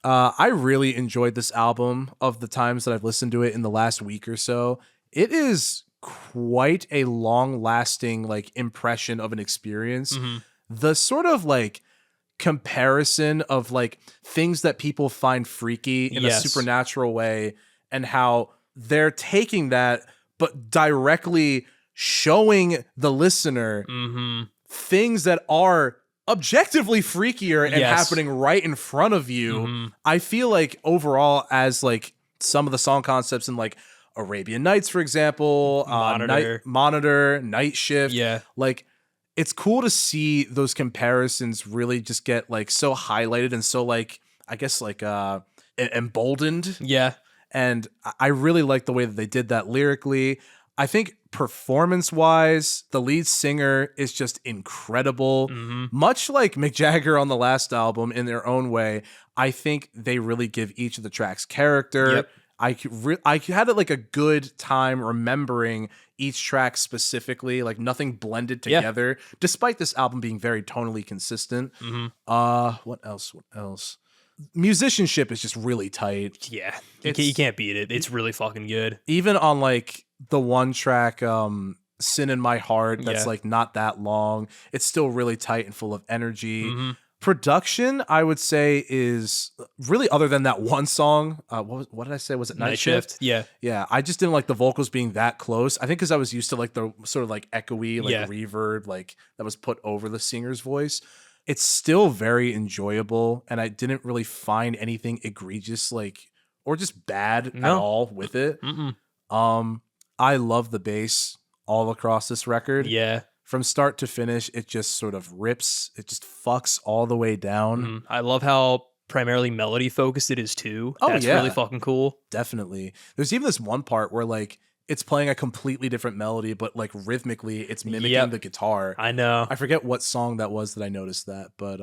I really enjoyed this album of the times that I've listened to it in the last week or so. It is quite a long-lasting like impression of an experience. The sort of like comparison of like things that people find freaky in a supernatural way and how they're taking that but directly showing the listener things that are objectively freakier and happening right in front of you. I feel like overall as like some of the song concepts in like Arabian Nights, for example, Monitor, Night Shift, like it's cool to see those comparisons really just get like so highlighted and so like I guess like emboldened. Yeah. And I really like the way that they did that lyrically. I think performance-wise, the lead singer is just incredible. Much like Mick Jagger on the last album in their own way, I think they really give each of the tracks character. I had like a good time remembering each track specifically, like nothing blended together, despite this album being very tonally consistent. What else? Musicianship is just really tight. Yeah, you can't beat it. It's really fucking good. Even on like the one track, Sin in My Heart, that's like not that long. It's still really tight and full of energy. Production, I would say, is really, other than that one song. What did I say? Was it Night Shift? Yeah. I just didn't like the vocals being that close. I think because I was used to like the sort of like echoey, like reverb, like that was put over the singer's voice. It's still very enjoyable, and I didn't really find anything egregious, like, or just bad at all with it. I love the bass all across this record. Yeah. From start to finish, it just sort of rips. It just fucks all the way down. I love how primarily melody focused it is too. That's really fucking cool. Definitely. There's even this one part where like it's playing a completely different melody, but like rhythmically it's mimicking the guitar. I know. I forget what song that was that I noticed that, but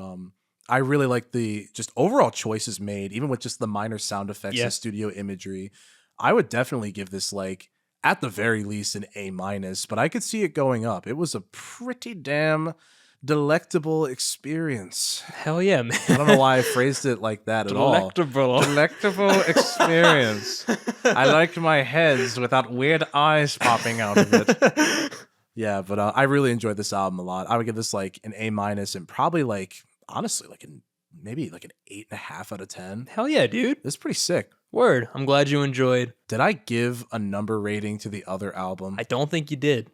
I really like the just overall choices made, even with just the minor sound effects and studio imagery. I would definitely give this like, at the very least, an A-, but I could see it going up. It was a pretty damn delectable experience. Hell yeah, man. I don't know why I phrased it like that at all. Delectable experience. I like my heads without weird eyes popping out of it. Yeah, but I really enjoyed this album a lot. I would give this like an A- and probably like, honestly, like maybe like an 8.5 out of 10. Hell yeah, dude. It's pretty sick. Word. I'm glad you enjoyed. Did I give a number rating to the other album? I don't think you did.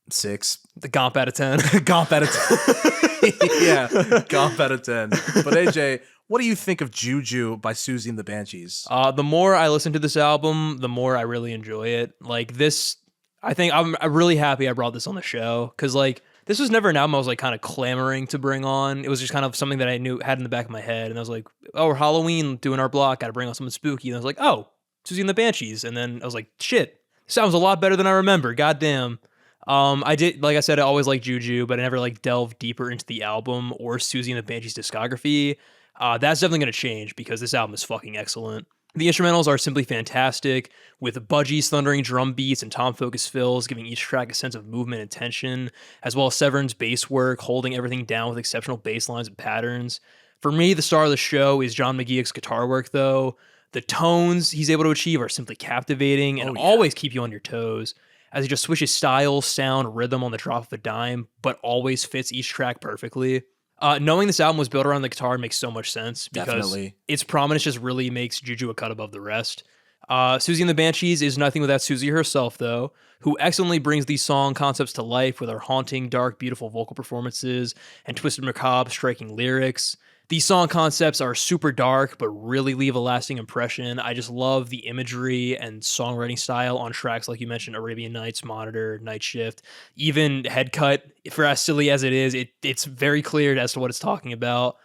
6. The Gomp out of 10. Gomp out of 10. Yeah, Gomp out of 10. But AJ, what do you think of Juju by Siouxsie and the Banshees? The more I listen to this album, the more I really enjoy it. Like this, I think I'm really happy I brought this on the show, because like this was never an album I was like kind of clamoring to bring on. It was just kind of something that I knew had in the back of my head, and I was like, oh, we're Halloween doing our block, gotta bring on something spooky. And I was like, oh, Siouxsie and the Banshees. And then I was like, shit, sounds a lot better than I remember. Goddamn. I did, like I said, I always liked Juju, but I never like delved deeper into the album or Siouxsie and the Banshees discography. That's definitely going to change, because this album is fucking excellent. The instrumentals are simply fantastic, with Budgie's thundering drum beats and Tom Focus fills giving each track a sense of movement and tension, as well as Severin's bass work holding everything down with exceptional bass lines and patterns. For me, the star of the show is John McGeoch's guitar work, though. The tones he's able to achieve are simply captivating and always keep you on your toes, as he just switches style, sound, rhythm on the drop of a dime, but always fits each track perfectly. Knowing this album was built around the guitar makes so much sense, because its prominence just really makes Juju a cut above the rest. Siouxsie and the Banshees is nothing without Siouxsie herself, though, who excellently brings these song concepts to life with her haunting, dark, beautiful vocal performances and twisted, macabre, striking lyrics. These song concepts are super dark, but really leave a lasting impression. I just love the imagery and songwriting style on tracks like you mentioned, Arabian Nights, Monitor, Night Shift, even Head Cut. For as silly as it is, it's very clear as to what it's talking about.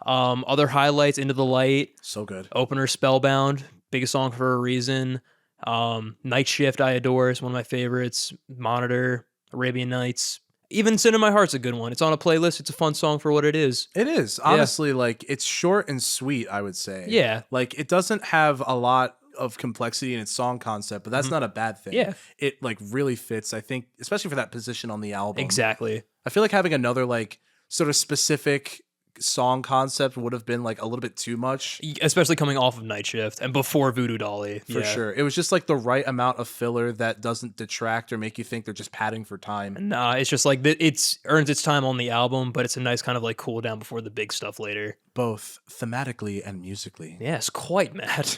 Other highlights, Into the Light. So good. Opener, Spellbound, biggest song for a reason. Night Shift, I adore, is one of my favorites. Monitor, Arabian Nights. Even Sin in My Heart's a good one. It's on a playlist. It's a fun song for what it is. It is. Honestly, like, it's short and sweet, I would say. Yeah. Like, it doesn't have a lot of complexity in its song concept, but that's not a bad thing. Yeah. It, like, really fits, I think, especially for that position on the album. Exactly. I feel like having another, like, sort of specific song concept would have been like a little bit too much, especially coming off of Night Shift and before Voodoo Dolly. For sure. It was just like the right amount of filler that doesn't detract or make you think they're just padding for time. Nah, it's just like it's earns its time on the album, but it's a nice kind of like cool down before the big stuff later, both thematically and musically. Yes, quite mad.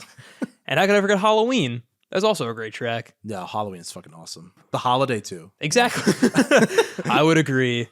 And how could I forget Halloween? That's also a great track. Yeah, Halloween is fucking awesome. The holiday too. Exactly. I would agree.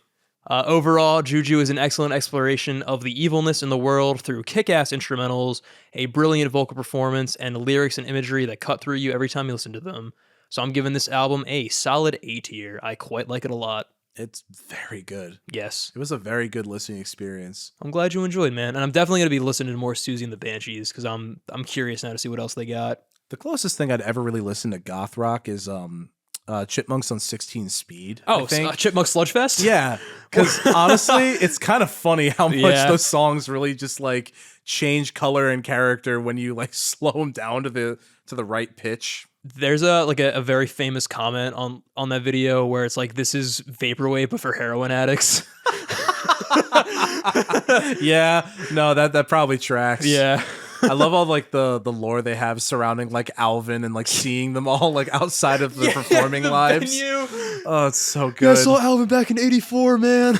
Overall, Juju is an excellent exploration of the evilness in the world through kick-ass instrumentals, a brilliant vocal performance, and lyrics and imagery that cut through you every time you listen to them. So I'm giving this album a solid A tier. I quite like it a lot. It's very good. Yes. It was a very good listening experience. I'm glad you enjoyed, man. And I'm definitely going to be listening to more Siouxsie and the Banshees, because I'm curious now to see what else they got. The closest thing I'd ever really listened to goth rock is Chipmunks on 16 Speed. Oh, Chipmunk Sludgefest? Yeah, because honestly, it's kind of funny how much those songs really just like change color and character when you like slow him down to the right pitch. There's a very famous comment on that video where it's like, this is vaporwave but for heroin addicts. Yeah, no, that probably tracks. Yeah. I love all like the lore they have surrounding like Alvin and like seeing them all like outside of the performing the lives. venue. Oh, it's so good. Yeah, I saw Alvin back in '84, man.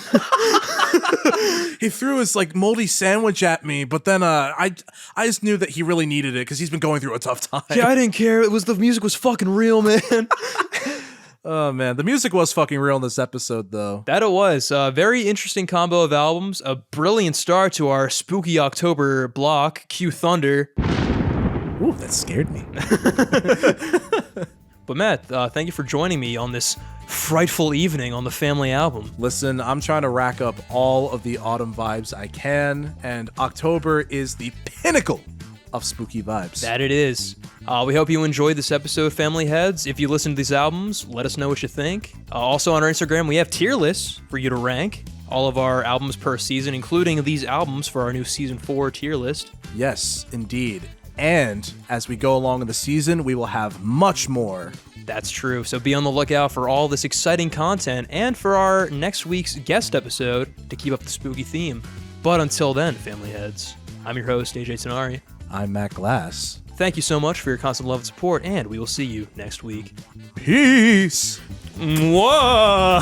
He threw his like moldy sandwich at me, but then I just knew that he really needed it because he's been going through a tough time. Yeah, I didn't care. The music was fucking real, man. Oh man, the music was fucking real in this episode though. That it was. A very interesting combo of albums. A brilliant start to our spooky October block. Cue Thunder. Ooh, that scared me. But Matt, thank you for joining me on this frightful evening on the family album. Listen, I'm trying to rack up all of the autumn vibes I can, and October is the pinnacle of spooky vibes. That it is. We hope you enjoyed this episode, Family Heads. If you listen to these albums, let us know what you think. Also on our Instagram, we have tier lists for you to rank all of our albums per season, including these albums for our new Season 4 tier list. Yes, indeed. And as we go along in the season, we will have much more. That's true. So be on the lookout for all this exciting content and for our next week's guest episode to keep up the spooky theme. But until then, Family Heads, I'm your host, AJ Tenari. I'm Matt Glass. Thank you so much for your constant love and support, and we will see you next week. Peace. Mwah!